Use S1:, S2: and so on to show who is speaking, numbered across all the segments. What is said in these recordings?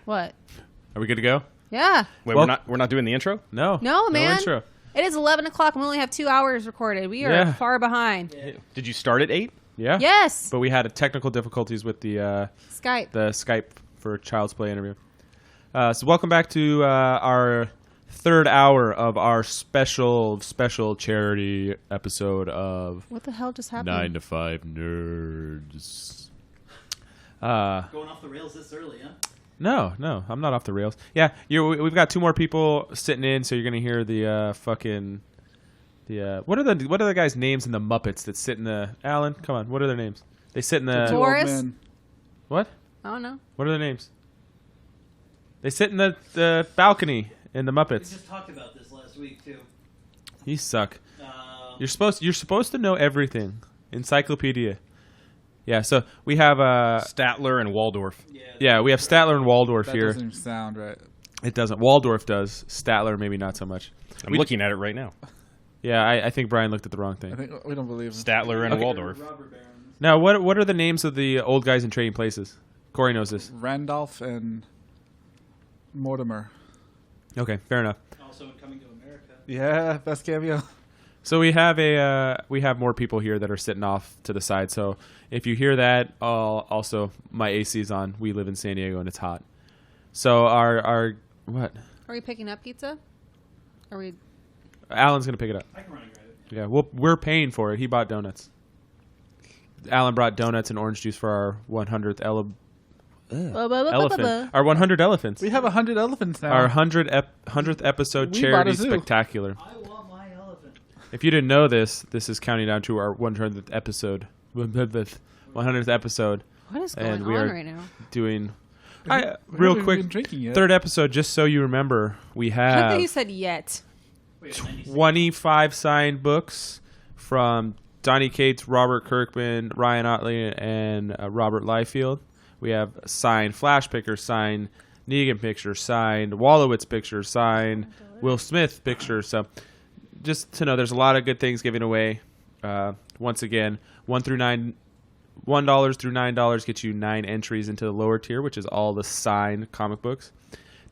S1: What?
S2: Are we good to go?
S1: Yeah.
S3: Wait,
S2: Well-
S3: we're not doing the intro?
S2: No.
S1: No, man.
S2: No intro.
S1: It is 11 o'clock and we only have 2 hours recorded. We are far behind.
S3: Yeah. Did you start at 8?
S2: Yeah.
S1: Yes.
S2: But we had technical difficulties with the
S1: Skype
S2: for Child's Play interview. So welcome back to our third hour of our special charity episode of
S1: What the hell just happened?
S2: 9 to 5 Nerds.
S4: Going off the rails this early, huh?
S2: No, I'm not off the rails. Yeah, we've got 2 more people sitting in, so you're gonna hear the what are the guys' names in the Muppets that sit in the Alan? Come on, what are their names? They sit in the
S1: Taurus?
S2: What?
S1: I don't know.
S2: What are their names? They sit in the balcony in the
S4: We
S2: Muppets.
S4: just talked about this last week too.
S2: You suck. You're supposed to know everything. Encyclopedia. Yeah, so we have
S3: Statler and Waldorf.
S2: Yeah, we have Statler and Waldorf
S5: That
S2: here.
S5: doesn't sound right.
S2: It doesn't. Waldorf does. Statler maybe not so much.
S3: I'm looking at it right now.
S2: Yeah, I think Brian looked at the wrong
S5: I
S2: thing.
S5: think we don't believe him.
S3: Statler and Waldorf.
S4: Robber barons.
S2: Now, what are the names of the old guys in Trading Places? Corey knows this.
S5: Randolph and Mortimer.
S2: Okay, fair enough.
S4: Also in Coming to America.
S5: Yeah, best cameo.
S2: So we have more people here that are sitting off to the side. So if you hear that, also my AC is on. We live in San Diego and it's hot. So our what?
S1: Are we picking up pizza? Are we?
S2: Alan's gonna pick it up.
S4: I can run and grab it.
S2: Yeah, we're paying for it. He bought donuts. Alan brought donuts and orange juice for our 100th elephant. Our 100 elephants.
S5: We have 100 elephants now.
S2: Our 100th episode
S5: We
S2: charity
S5: bought a zoo.
S2: spectacular.
S4: I want my elephant.
S2: If you didn't know this is counting down to our 100th episode. 100th episode.
S1: What is
S2: And
S1: going
S2: we
S1: on
S2: are
S1: right now?
S2: doing
S5: We
S2: real
S5: haven't
S2: quick
S5: been drinking yet.
S2: third episode, just so you remember, we
S1: I like that
S2: have
S1: you said yet.
S4: Wait, 96.
S2: 25 signed books from Donnie Cates, Robert Kirkman, Ryan Otley, and Robert Liefeld. We have signed Flash pictures, signed Negan pictures, signed Wallowitz pictures, signed Will Smith pictures. So just to know, there's a lot of good things giving away. Once again, $1 through $9 gets you 9 entries into the lower tier, which is all the signed comic books.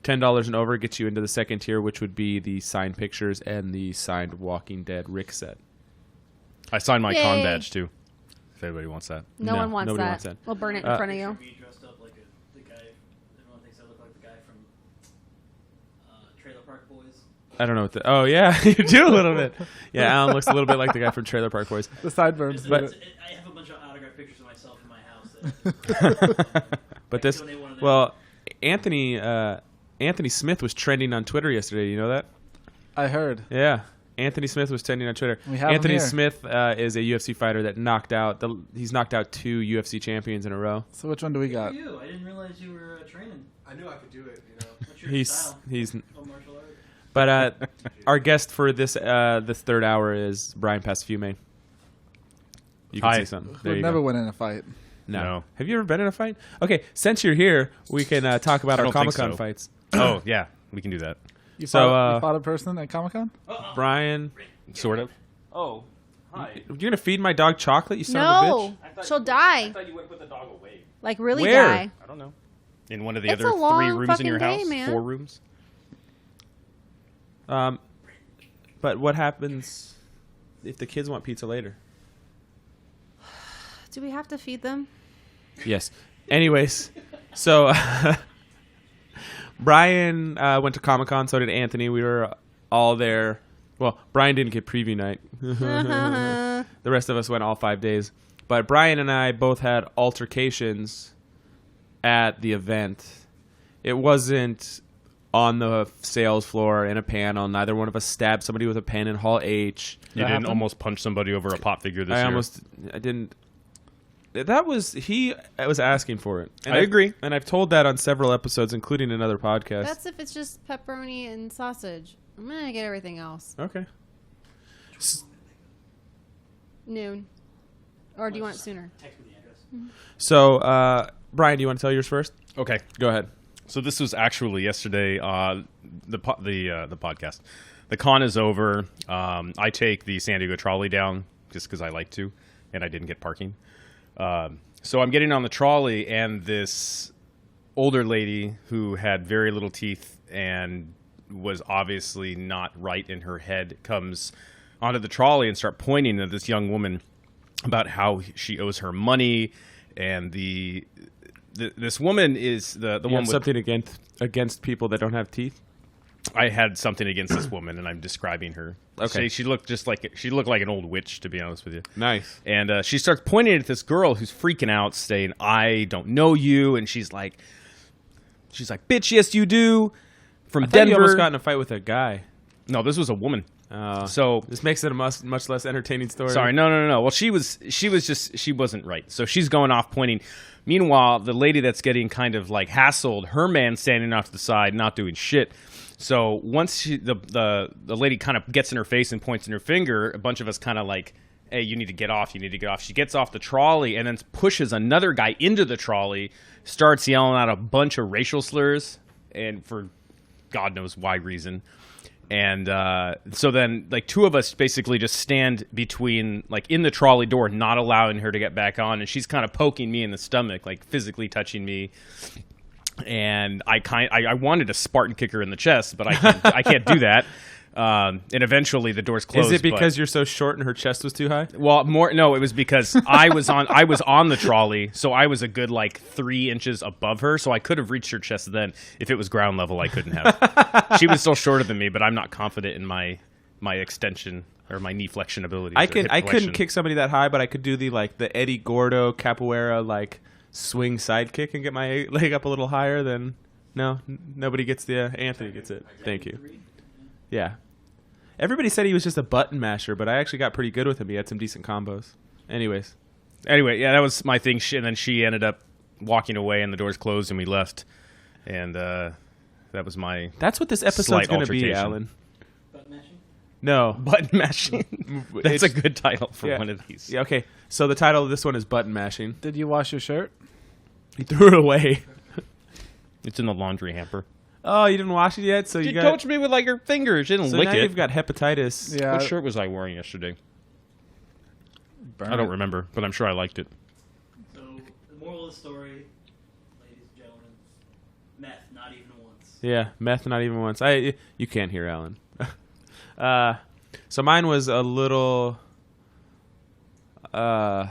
S2: $10 and over gets you into the second tier, which would be the signed pictures and the signed Walking Dead Rick set.
S3: I signed my
S1: Yay.
S3: con badge too. If anybody wants that.
S1: No one wants
S2: nobody
S1: that.
S2: wants that.
S1: We'll burn it in front of you.
S4: Me dressed up like the guy. Everyone thinks I look like the guy from Trailer Park Boys.
S2: I don't know what the... Oh, yeah, you do a little bit. Yeah, Alan looks a little bit like the guy from Trailer Park Boys.
S5: The sideburns.
S2: But-
S4: I have a bunch of autographed pictures of myself in my house.
S2: But this...
S4: donate one of them.
S2: Well, Anthony Smith was trending on Twitter yesterday. You know that?
S5: I heard.
S2: Yeah. Anthony Smith was trending on Twitter.
S5: We have him
S2: Anthony
S5: here.
S2: Smith is a UFC fighter that knocked out... He's knocked out 2 UFC champions in a row.
S5: So which one do we
S4: Who
S5: got?
S4: are you? I didn't realize you were training.
S6: I knew I could do it, you know.
S4: What's your
S2: He's...
S4: style?
S2: he's
S4: Oh, martial art.
S2: But our guest for this third hour is Brian Pacifume. You can
S3: Hi.
S2: say something. There
S5: We'll
S2: you
S5: never
S2: go.
S5: win in a fight.
S3: No.
S2: Have you ever been in a fight? Okay, since you're here, we can talk about
S3: I
S2: our
S3: don't think
S2: Comic-Con
S3: so.
S2: fights.
S3: Oh, yeah. We can do that.
S5: You
S2: So,
S5: fought, you fought a person at Comic-Con?
S2: Brian,
S3: Sort of.
S6: Oh, hi.
S2: you're going to feed my dog chocolate, you son of a
S1: No,
S2: bitch?
S1: she'll die.
S6: I thought you would put the dog away.
S1: Like really
S2: Where?
S1: die.
S3: I don't know. In one of the
S1: It's
S3: other
S1: a long
S3: 3 rooms in your
S1: fucking day,
S3: house?
S1: man.
S3: 4 rooms?
S2: But what happens if the kids want pizza later?
S1: Do we have to feed them?
S2: Yes. Anyways, so Brian went to Comic-Con, so did Anthony. We were all there. Well, Brian didn't get preview night. The rest of us went all 5 days. But Brian and I both had altercations at the event. It wasn't on the sales floor in a panel. Neither one of us stabbed somebody with a pen in Hall H.
S3: You didn't
S5: happened?
S3: almost punch somebody over a pop figure this year.
S2: I didn't. That was I was asking for it. And
S3: I agree.
S2: and I've told that on several episodes, including another podcast.
S1: That's if it's just pepperoni and sausage. I'm gonna get everything else.
S2: Okay.
S1: Noon. Or do you want it sooner?
S4: Text me the address.
S2: So, Brian, do you want to tell yours first?
S3: Okay.
S2: Go ahead.
S3: So this was actually yesterday. The podcast. The con is over. I take the San Diego trolley down just because I like to, and I didn't get parking. So I'm getting on the trolley, and this older lady who had very little teeth and was obviously not right in her head comes onto the trolley and start pointing at this young woman about how she owes her money, and this woman is the
S2: You
S3: one
S2: have
S3: with
S2: something against people that don't have teeth?
S3: I had something against this woman, and I'm describing her.
S2: Okay.
S3: She looked like an old witch, to be honest with you.
S2: Nice.
S3: And she starts pointing at this girl who's freaking out, saying, "I don't know you," and she's like, "Bitch, yes you do." From
S2: I thought
S3: Denver.
S2: you almost got in a fight with a guy.
S3: No, this was a woman. So
S2: this makes it a much less entertaining story.
S3: sorry, no. Well, she wasn't right. So she's going off pointing. Meanwhile, the lady that's getting kind of like hassled, her man standing off to the side, not doing shit. So once the lady kind of gets in her face and points in her finger, a bunch of us kind of like, "Hey, you need to get off. You need to get off." She gets off the trolley and then pushes another guy into the trolley, starts yelling out a bunch of racial slurs, and for God knows why reason. And so then, like, two of us basically just stand between, like, in the trolley door, not allowing her to get back on. And she's kind of poking me in the stomach, like, physically touching me. And I wanted to Spartan kick her in the chest, but I can't do that. And eventually the doors closed.
S2: Is it because you're so short and her chest was too high?
S3: Well, no, it was because I was on the trolley, so I was a good like 3 inches above her, so I could have reached her chest then. If it was ground level, I couldn't have. She was still shorter than me, but I'm not confident in my extension or my knee flexion ability.
S2: I couldn't kick somebody that high, but I could do the Eddie Gordo capoeira like swing side kick and get my leg up a little higher. Then nobody gets Anthony gets it. Thank you. Yeah. Everybody said he was just a button masher, but I actually got pretty good with him. He had some decent combos. Anyway,
S3: yeah, that was my thing. And then she ended up walking away, and the doors closed, and we left. And that was my.
S2: That's what this episode's
S3: slight
S2: going to be,
S3: altercation.
S2: Alan.
S4: Button mashing?
S2: No.
S3: Button mashing. That's a good title for one of these.
S2: Yeah, okay. So the title of this one is button mashing.
S5: Did you wash your shirt?
S2: He threw it away.
S3: It's in the laundry hamper.
S2: Oh, you didn't wash it yet? So
S3: You touched me with like your fingers. You didn't
S2: so
S3: lick
S2: now
S3: it.
S2: you've got hepatitis.
S5: Yeah.
S3: What shirt was I wearing yesterday?
S5: Burn
S3: I don't
S5: it.
S3: remember, but I'm sure I liked it.
S4: So, the moral of the story, ladies and gentlemen, meth, not even once.
S2: Yeah, meth not even once. You can't hear Alan. So mine was a little I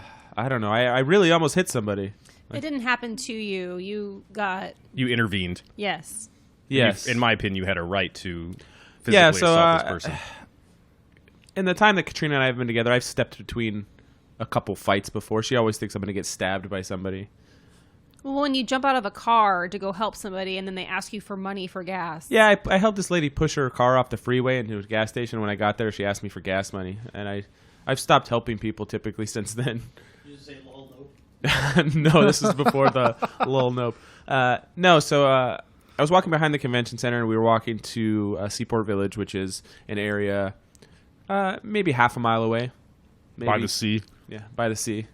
S2: don't know. I really almost hit somebody.
S1: It didn't happen to you. You got
S3: You intervened.
S1: yes.
S2: Yes.
S3: In my opinion, you had a right to physically
S2: Yeah, so,
S3: assault this person.
S2: In the time that Katrina and I have been together, I've stepped between a couple fights before. She always thinks I'm going to get stabbed by somebody.
S1: Well, when you jump out of a car to go help somebody and then they ask you for money for gas.
S2: Yeah, I helped this lady push her car off the freeway into a gas station. When I got there, she asked me for gas money. And I've stopped helping people typically since then.
S4: Did you just say lol nope?
S2: No, this is before the little nope. So I was walking behind the convention center, and we were walking to Seaport Village, which is an area maybe half a mile away. Maybe.
S3: By the sea.
S2: Yeah, by the sea.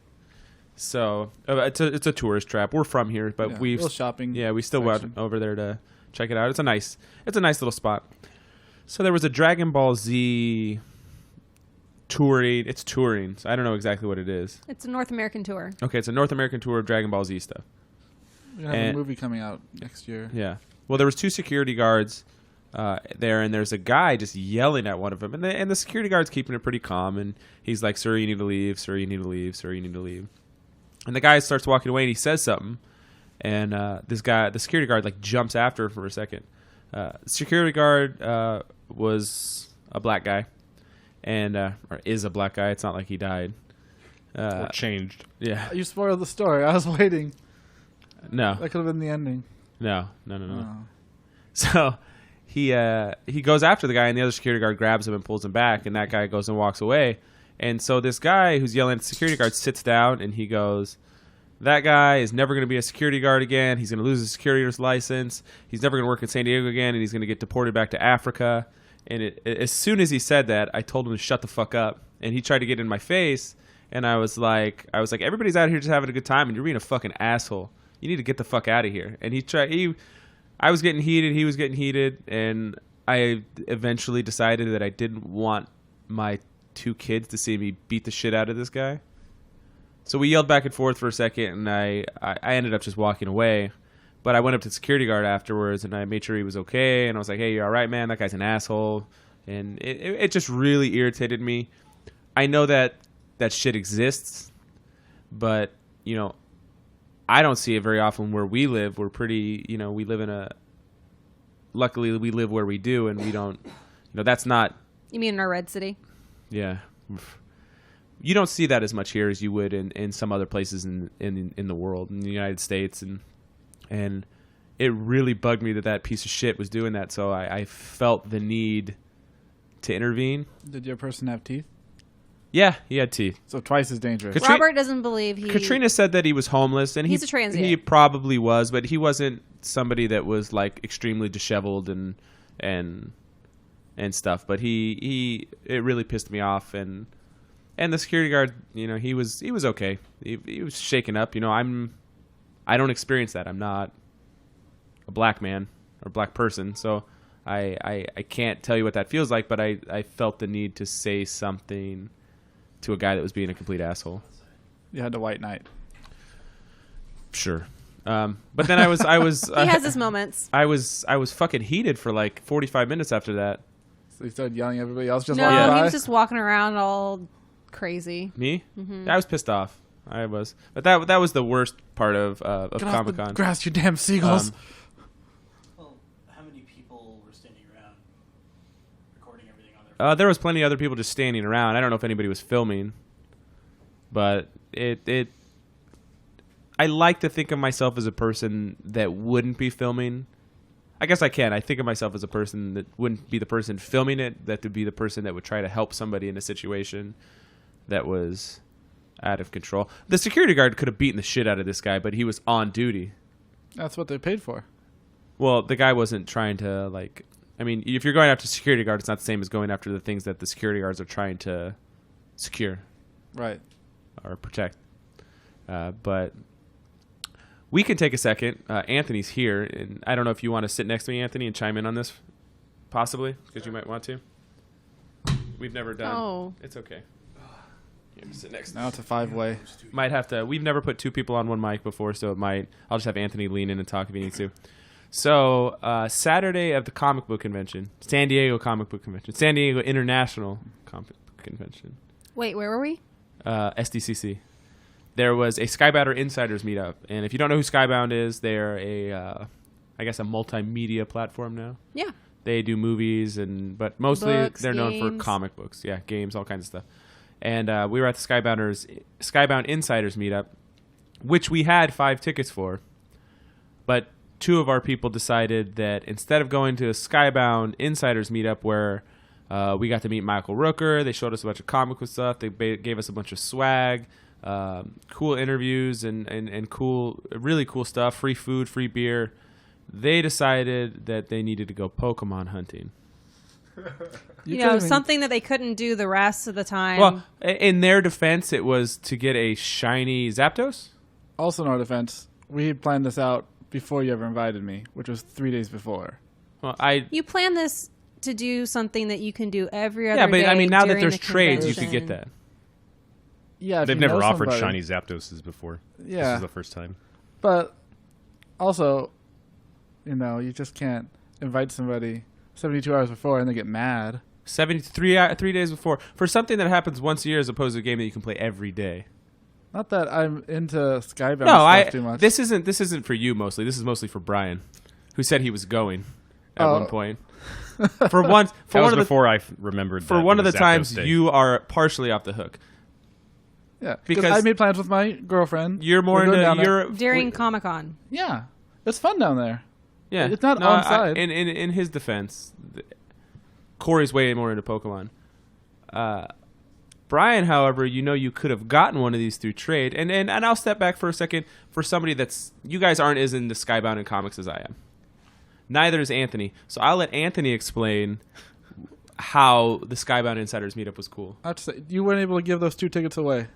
S2: So it's a tourist trap. We're from here, but
S5: Yeah,
S2: we've
S5: little shopping.
S2: Yeah, we still
S5: section.
S2: went over there to check it out. It's a nice little spot. So there was a Dragon Ball Z touring. It's touring. So I don't know exactly what it is.
S1: It's a North American tour.
S2: Okay, it's a North American tour of Dragon Ball Z stuff.
S5: We're gonna have
S2: And-
S5: a movie coming out next year.
S2: Yeah. Well, there was 2 security guards there, and there's a guy just yelling at one of them, and the security guard's keeping it pretty calm, and he's like, "Sir, you need to leave. Sir, you need to leave. Sir, you need to leave." And the guy starts walking away, and he says something, and the security guard like jumps after him for a second. The security guard was a black guy, and or is a black guy. It's not like he died.
S3: Or changed.
S2: Yeah.
S5: You spoiled the story. I was waiting.
S2: No.
S5: That could have been the ending.
S2: No.
S5: Oh.
S2: So he goes after the guy, and the other security guard grabs him and pulls him back, and that guy goes and walks away. And so this guy who's yelling at the security guard sits down, and he goes, "That guy is never going to be a security guard again. He's going to lose his security's license. He's never going to work in San Diego again, and he's going to get deported back to Africa." And as soon as he said that, I told him to shut the fuck up. And he tried to get in my face, and I was like, everybody's out here just having a good time, and you're being a fucking asshole. You need to get the fuck out of here. And I was getting heated, he was getting heated, and I eventually decided that I didn't want my 2 kids to see me beat the shit out of this guy. So we yelled back and forth for a second, and I ended up just walking away. But I went up to the security guard afterwards, and I made sure he was okay. And I was like, "Hey, you all right, man? That guy's an asshole." And it just really irritated me. I know that shit exists, but I don't see it very often where we live. We're pretty, we live in a. Luckily, we live where we do, and we don't. That's not.
S1: You mean in our red city?
S2: Yeah. You don't see that as much here as you would in some other places in the world, in the United States, and it really bugged me that piece of shit was doing that. So I felt the need to intervene.
S5: Did your person have teeth?
S2: Yeah, he had teeth.
S5: So twice as dangerous.
S1: Robert doesn't believe he.
S2: Katrina said that he was homeless, and
S1: he's a transient.
S2: He probably was, but he wasn't somebody that was like extremely disheveled and stuff. But it really pissed me off, and the security guard, he was okay. He was shaken up. I don't experience that. I'm not a black man or black person, so I can't tell you what that feels like. But I felt the need to say something to a guy that was being a complete asshole.
S5: You had the white knight.
S2: Sure. But then I was
S1: he has his moments.
S2: I was fucking heated for like 45 minutes after that.
S5: So he started yelling at everybody else just
S1: No,
S5: walking by?
S1: he was just walking around all crazy.
S2: Me? I was pissed off. I was. But that was the worst part of
S5: Get off the
S2: Comic-Con.
S5: grass, you damn seagulls.
S4: Well, how many people were standing around recording everything on their phone?
S2: There was plenty of other people just standing around. I don't know if anybody was filming, but I like to think of myself as a person that wouldn't be filming. I guess I can. I think of myself as a person that wouldn't be the person filming it, that would be the person that would try to help somebody in a situation that was out of control. The security guard could have beaten the shit out of this guy, but he was on duty.
S5: That's what they paid for.
S2: Well, the guy wasn't trying to, like... I mean, if you're going after security guard, it's not the same as going after the things that the security guards are trying to secure.
S5: Right.
S2: Or protect. But we can take a second. Anthony's here, and I don't know if you want to sit next to me, Anthony, and chime in on this, possibly, because you might want to. We've never done.
S1: Oh.
S2: It's okay. Here, sit next.
S5: Now it's a 5-way.
S2: Might have to. We've never put two people on one mic before, so it might. I'll just have Anthony lean in and talk if he needs to. So Saturday of the comic book convention, San Diego Comic Book Convention, San Diego International Comic Book Convention.
S1: Wait, where were we?
S2: SDCC. There was a Skybound Insiders Meetup, and if you don't know who Skybound is, they're I guess a multimedia platform now.
S1: Yeah.
S2: They do movies, but mostly
S1: Books,
S2: they're known for
S1: games.
S2: comic books. Yeah, games, all kinds of stuff. And we were at the Skybound Insiders Meetup, which we had 5 tickets for, but 2 of our people decided that instead of going to a Skybound Insiders Meetup where we got to meet Michael Rooker, they showed us a bunch of comic book stuff, they gave us a bunch of swag, cool interviews and cool, really cool stuff, free food, free beer. They decided that they needed to go Pokemon hunting.
S1: You know, something that they couldn't do the rest of the time.
S2: Well, in their defense, it was to get a shiny Zapdos.
S5: Also in our defense, we had planned this out before you ever invited me, which was 3 days before.
S2: Well,
S1: you plan this to do something that you can do every other
S2: yeah, but
S1: day
S2: I mean, now that
S1: during
S2: there's
S1: the
S2: trades, you
S1: convention.
S2: could get that.
S5: Yeah, if
S3: They've
S5: you
S3: never
S5: know
S3: offered
S5: somebody.
S3: shiny Zapdoses before.
S5: Yeah.
S3: This is the first time.
S5: But also, you just can't invite somebody 72 hours before and they get mad.
S2: 3 days before for something that happens once a year, as opposed to a game that you can play every day.
S5: Not that I'm into Skybound stuff too much.
S2: This isn't for you mostly. This is mostly for Brian, who said he was going at one point. For one,
S3: That
S2: for
S3: was
S2: one of the
S3: before I remembered.
S2: for
S3: that
S2: one of the
S3: Zapdos
S2: times
S3: Day.
S2: you are partially off the hook.
S5: Yeah,
S2: Because
S5: because I made plans with my girlfriend.
S2: You're more
S5: We're going down
S2: into
S5: there.
S1: During Comic-Con.
S5: Yeah, it's fun down there.
S2: yeah.
S5: It's not on side.
S2: In his defense, Corey's way more into Pokemon. Brian, however, you could have gotten one of these through trade, and I'll step back for a second for somebody that's you guys aren't as into Skybound and comics as I am. Neither is Anthony, so I'll let Anthony explain how the Skybound Insiders Meetup was cool.
S5: I have to say, you weren't able to give those 2 tickets away.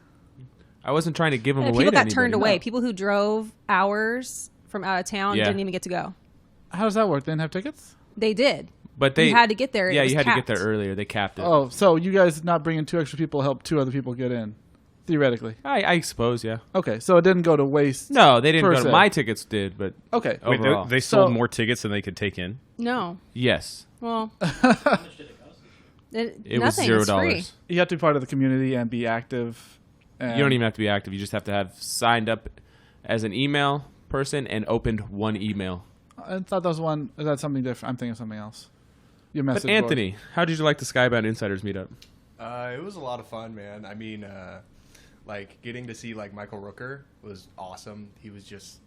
S2: I wasn't trying to give them
S1: And
S2: away.
S1: people
S2: to
S1: got
S2: anybody.
S1: turned away.
S2: No.
S1: People who drove hours from out of town
S2: Yeah.
S1: didn't even get to go.
S5: How does that work? They didn't have tickets?
S1: They did.
S2: But they
S1: You had to get there. It
S2: Yeah,
S1: was
S2: you had to get
S1: capped.
S2: there earlier. They capped it.
S5: Oh, so you guys not bringing 2 extra people help 2 other people get in. theoretically.
S2: I suppose, yeah.
S5: Okay, so it didn't go to waste.
S2: No, they didn't
S5: Per
S2: go to
S5: se.
S2: my tickets did, but
S5: Okay.
S3: Wait,
S2: overall.
S3: they sold
S5: So-
S3: more tickets than they could take in.
S1: No.
S2: yes.
S1: Well,
S4: How much did it cost?
S2: It was
S1: nothing. It's free.
S2: $0.
S5: You have to be part of the community and be active. And
S2: You don't even have to be active. You just have to have signed up as an email person and opened one email.
S5: I thought that was one. Is that something different? I'm thinking of something else. Your message
S2: But
S5: board.
S2: Anthony, how did you like the Skybound Insiders Meetup?
S6: It was a lot of fun, man. I mean, like getting to see like Michael Rooker was awesome. He was just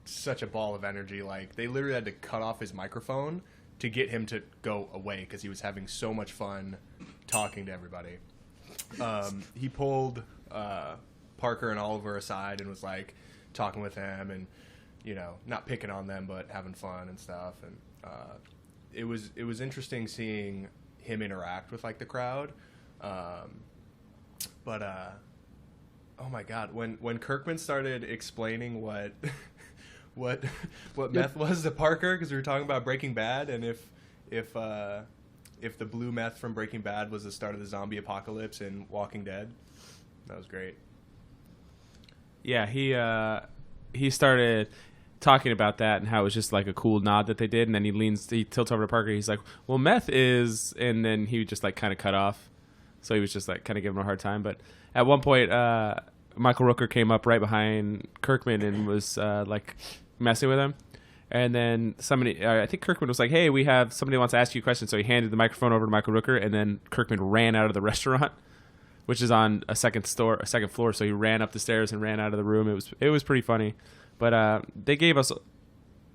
S6: such a ball of energy. Like they literally had to cut off his microphone to get him to go away because he was having so much fun talking to everybody. He pulled Parker and Oliver aside and was like talking with them and not picking on them but having fun and stuff. And it was interesting seeing him interact with like the crowd. But oh my God, when Kirkman started explaining what meth was to Parker, because we were talking about Breaking Bad, and if the blue meth from Breaking Bad was the start of the zombie apocalypse in Walking Dead, that was great.
S2: Yeah, he started talking about that and how it was just like a cool nod that they did, and then he tilts over to Parker. He's like, "Well, meth is," and then he just like kind of cut off. So he was just like kind of giving him a hard time. But at one point, Michael Rooker came up right behind Kirkman and was like messing with him. And then somebody, I think Kirkman was like, "Hey, we have somebody wants to ask you a question." So he handed the microphone over to Michael Rooker, and then Kirkman ran out of the restaurant, which is on a second floor. So he ran up the stairs and ran out of the room. It was pretty funny. But they gave us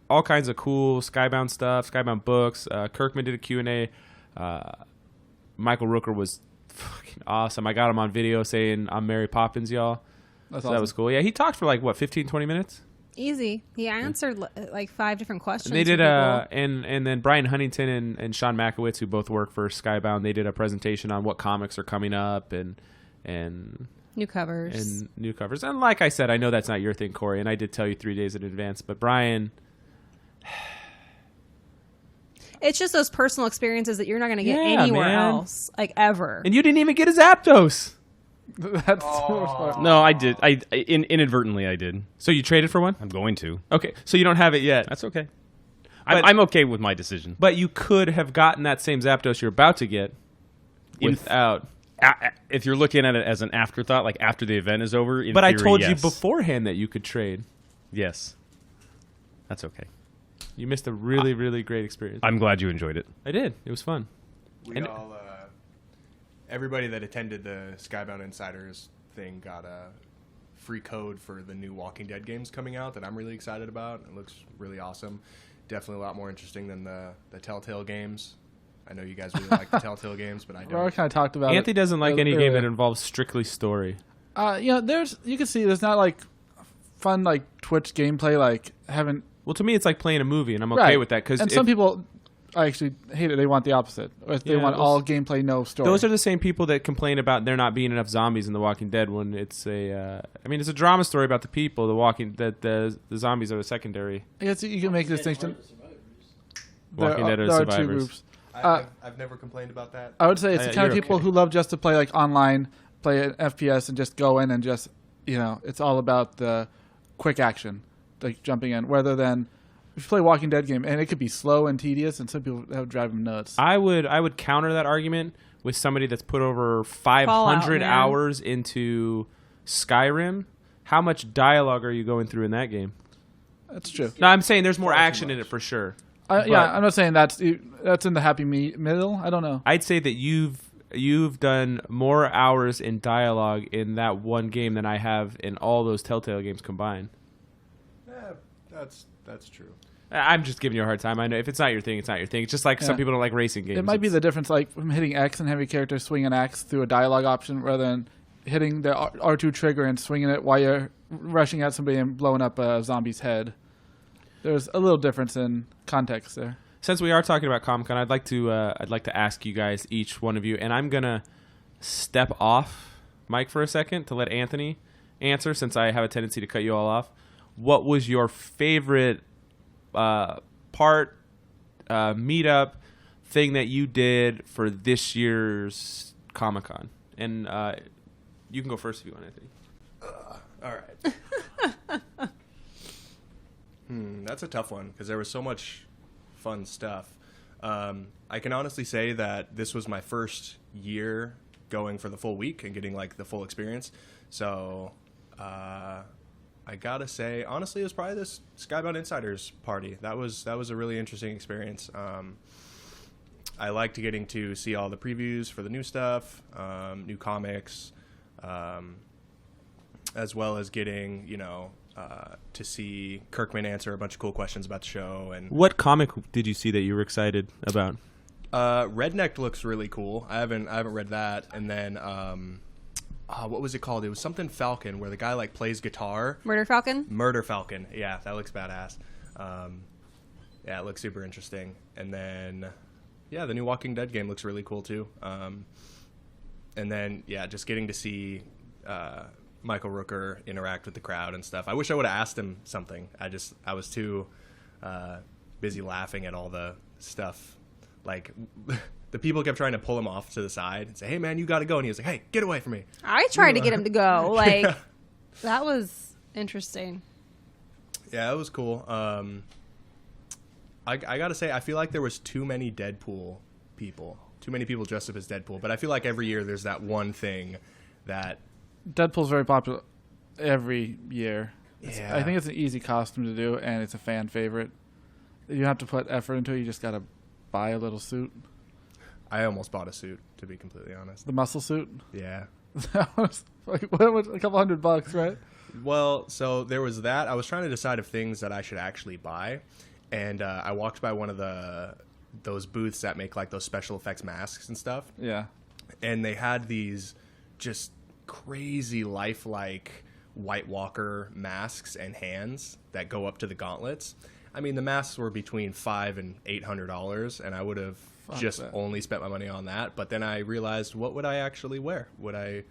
S2: all kinds of cool Skybound stuff, Skybound books. Kirkman did a Q&A. Michael Rooker was fucking awesome. I got him on video saying, "I'm Mary Poppins, y'all."
S5: That's
S2: So
S5: awesome.
S2: that was cool. Yeah, he talked for like, what, 15, 20 minutes?
S1: Easy. He answered like 5 different questions.
S2: And they did
S1: for people.
S2: and then Brian Huntington and Sean Makowitz, who both work for Skybound, they did a presentation on what comics are coming up and
S1: New covers.
S2: new covers. And like I said, I know that's not your thing, Corey, and I did tell you 3 days in advance, but Brian...
S1: It's just those personal experiences that you're not going to get
S2: Yeah,
S1: anywhere
S2: man.
S1: else, like ever.
S2: And you didn't even get a Zapdos!
S5: That's so much fun.
S3: No, I did. I inadvertently I did.
S2: So you traded for one?
S3: I'm going to.
S2: Okay, so you don't have it yet.
S3: That's okay.
S2: But-
S3: I'm okay with my decision.
S2: But you could have gotten that same Zapdos you're about to get without...
S3: If you're looking at it as an afterthought, like after the event is over, in
S2: But I
S3: theory,
S2: told you
S3: yes.
S2: beforehand that you could trade.
S3: Yes. That's okay.
S2: You missed a really, really great experience.
S3: I'm glad you enjoyed it.
S2: I did. It was fun.
S6: We
S2: And-
S6: all, everybody that attended the Skybound Insiders thing got a free code for the new Walking Dead games coming out that I'm really excited about. It looks really awesome. Definitely a lot more interesting than the Telltale games. I know you guys really like the Telltale games, but I
S5: We already
S6: don't.
S5: kind of talked about
S2: Anthony
S5: it.
S2: doesn't like any
S5: earlier.
S2: game that involves strictly story.
S5: You can see there's not like fun like Twitch gameplay like having
S2: Well, to me, it's like playing a movie, and I'm okay
S5: right
S2: with that. Because
S5: and some people actually hate it. They want the opposite. Or they
S2: Yeah,
S5: want
S2: well,
S5: all gameplay, no story.
S2: those are the same people that complain about there not being enough zombies in The Walking Dead when it's a... it's a drama story about the people. The zombies are the secondary.
S5: I guess you can make a distinction.
S2: Walking Dead are
S5: there are
S2: survivors.
S5: two groups.
S6: I've never complained about that.
S5: I would say it's the kind of
S2: you're
S5: people
S2: okay.
S5: who love just to play like online, play an FPS, and just go in and just it's all about the quick action, like jumping in. Rather than if you play a Walking Dead game and it could be slow and tedious, and some people that would drive them nuts.
S2: I would counter that argument with somebody that's put over 500
S1: Fallout, man.
S2: hours into Skyrim. How much dialogue are you going through in that game?
S5: That's true.
S2: No, I'm saying there's more action in it for sure. But-
S5: I'm not saying that's in the happy middle. I don't know.
S2: I'd say that you've done more hours in dialogue in that one game than I have in all those Telltale games combined.
S6: That's true.
S2: I'm just giving you a hard time. I know if it's not your thing, it's not your thing. It's just like some
S5: Yeah.
S2: people don't like racing games.
S5: It might be
S2: It's-
S5: the difference, like from hitting X and having a character swing an axe through a dialogue option, rather than hitting the R2 trigger and swinging it while you're rushing at somebody and blowing up a zombie's head. There's a little difference in context there.
S2: Since we are talking about Comic-Con, I'd like to ask you guys, each one of you, and I'm gonna step off Mike for a second to let Anthony answer, since I have a tendency to cut you all off. What was your favorite meetup thing that you did for this year's Comic-Con? And You can go first if you want, Anthony.
S6: All right. That's a tough one because there was so much fun stuff. I can honestly say that this was my first year going for the full week and getting like the full experience. So I gotta say, honestly, it was probably this Skybound Insiders party. That was a really interesting experience. I liked getting to see all the previews for the new stuff, new comics, as well as getting, to see Kirkman answer a bunch of cool questions about the show. And
S2: What comic did you see that you were excited about?
S6: Redneck looks really cool. I haven't read that. And then what was it called? It was something Falcon, where the guy like plays guitar.
S1: Murder Falcon?
S6: Murder Falcon. Yeah, that looks badass. Yeah, it looks super interesting. And then, yeah, the new Walking Dead game looks really cool too. And then, yeah, just getting to see Michael Rooker interact with the crowd and stuff. I wish I would have asked him something. I was too busy laughing at all the stuff. Like, the people kept trying to pull him off to the side and say, "Hey, man, you got to go." And he was like, "Hey, get away from me."
S1: I tried to get him to go. Like, that was interesting.
S6: Yeah, it was cool. I got to say, I feel like there was too many Deadpool people. Too many people dressed up as Deadpool. But I feel like every year there's that one thing that...
S5: Deadpool's very popular every year.
S6: Yeah.
S5: I think it's an easy costume to do, and it's a fan favorite. You don't have to put effort into it. You just got to buy a little suit.
S6: I almost bought a suit, to be completely honest.
S5: The muscle suit?
S6: Yeah.
S5: That was like, what was a couple $100, right?
S6: Well, so there was that. I was trying to decide of things that I should actually buy, and I walked by one of those booths that make like those special effects masks and stuff,
S5: Yeah.
S6: and they had these just crazy lifelike White Walker masks and hands that go up to the gauntlets. I mean, the masks were between $500 and $800, and I would have just
S5: that.
S6: only spent my money on that. But then I realized, what would I actually wear? Would I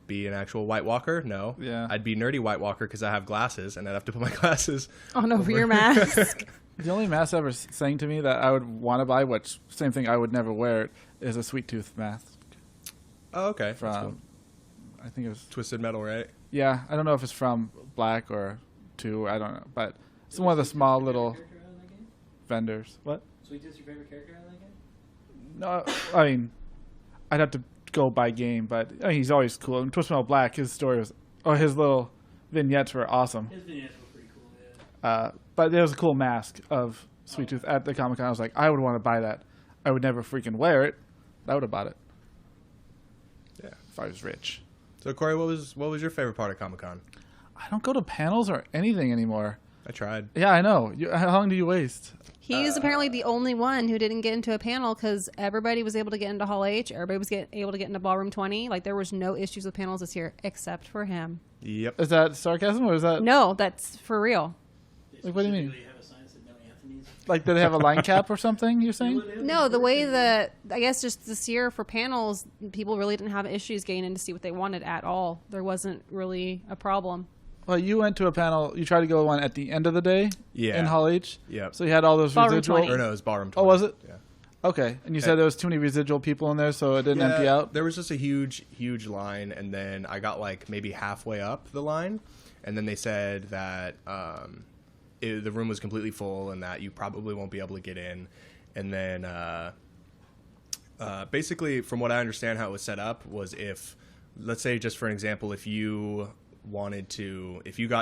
S6: be an actual White Walker? No.
S5: Yeah.
S6: I'd be nerdy White Walker because I have glasses, and I'd have to put my glasses
S1: On over your mask.
S5: The only mask ever saying to me that I would want to buy, which same thing I would never wear it, is a Sweet Tooth mask
S6: Oh, okay.
S5: from,
S6: That's cool.
S5: I think it was,
S6: Twisted Metal, right?
S5: yeah, I don't know if it's from Black or 2, I don't know, but it's one of the small little
S4: Character out of that game?
S5: vendors. What?
S4: Sweet Tooth's your favorite character out of that game?
S5: No, I mean, I'd have to go by game, but I mean, he's always cool. And Twisted Metal Black, his story was, his little vignettes were awesome.
S4: His vignettes were pretty cool, yeah.
S5: But there was a cool mask of Sweet Tooth at the Comic Con. I was like, I would want to buy that. I would never freaking wear it. I would have bought it.
S6: Yeah.
S5: If I was rich.
S6: So, Corey, what was your favorite part of Comic-Con?
S5: I don't go to panels or anything anymore.
S6: I tried.
S5: Yeah, I know. How long do you waste?
S1: He's apparently the only one who didn't get into a panel because everybody was able to get into Hall H. Everybody was able to get into Ballroom 20. Like, there was no issues with panels this year except for him.
S6: Yep.
S5: Is that sarcasm or is that
S1: No, that's for real.
S5: Like, what do you mean?
S4: Specifically have a sign that said no Anthony's.
S5: like? Did they have a line cap or something? You're saying?
S1: No, the way that, I guess just this year for panels, people really didn't have issues getting in to see what they wanted at all. There wasn't really a problem.
S5: Well, you went to a panel. You tried to go one at the end of the day.
S6: Yeah.
S5: In Hall H.
S6: Yep.
S5: So you had all those
S1: Ballroom
S5: residual.
S1: 20.
S6: Or no, it was Ballroom 20.
S5: Oh, was it?
S6: Yeah.
S5: Okay. And you said there was too many residual people in there, so it didn't
S6: Yeah,
S5: empty out.
S6: There was just a huge line, and then I got like maybe halfway up the line, and then they said that the room was completely full and that you probably won't be able to get in. And then basically, from what I understand, how it was set up was if, let's say, just for an example, if you got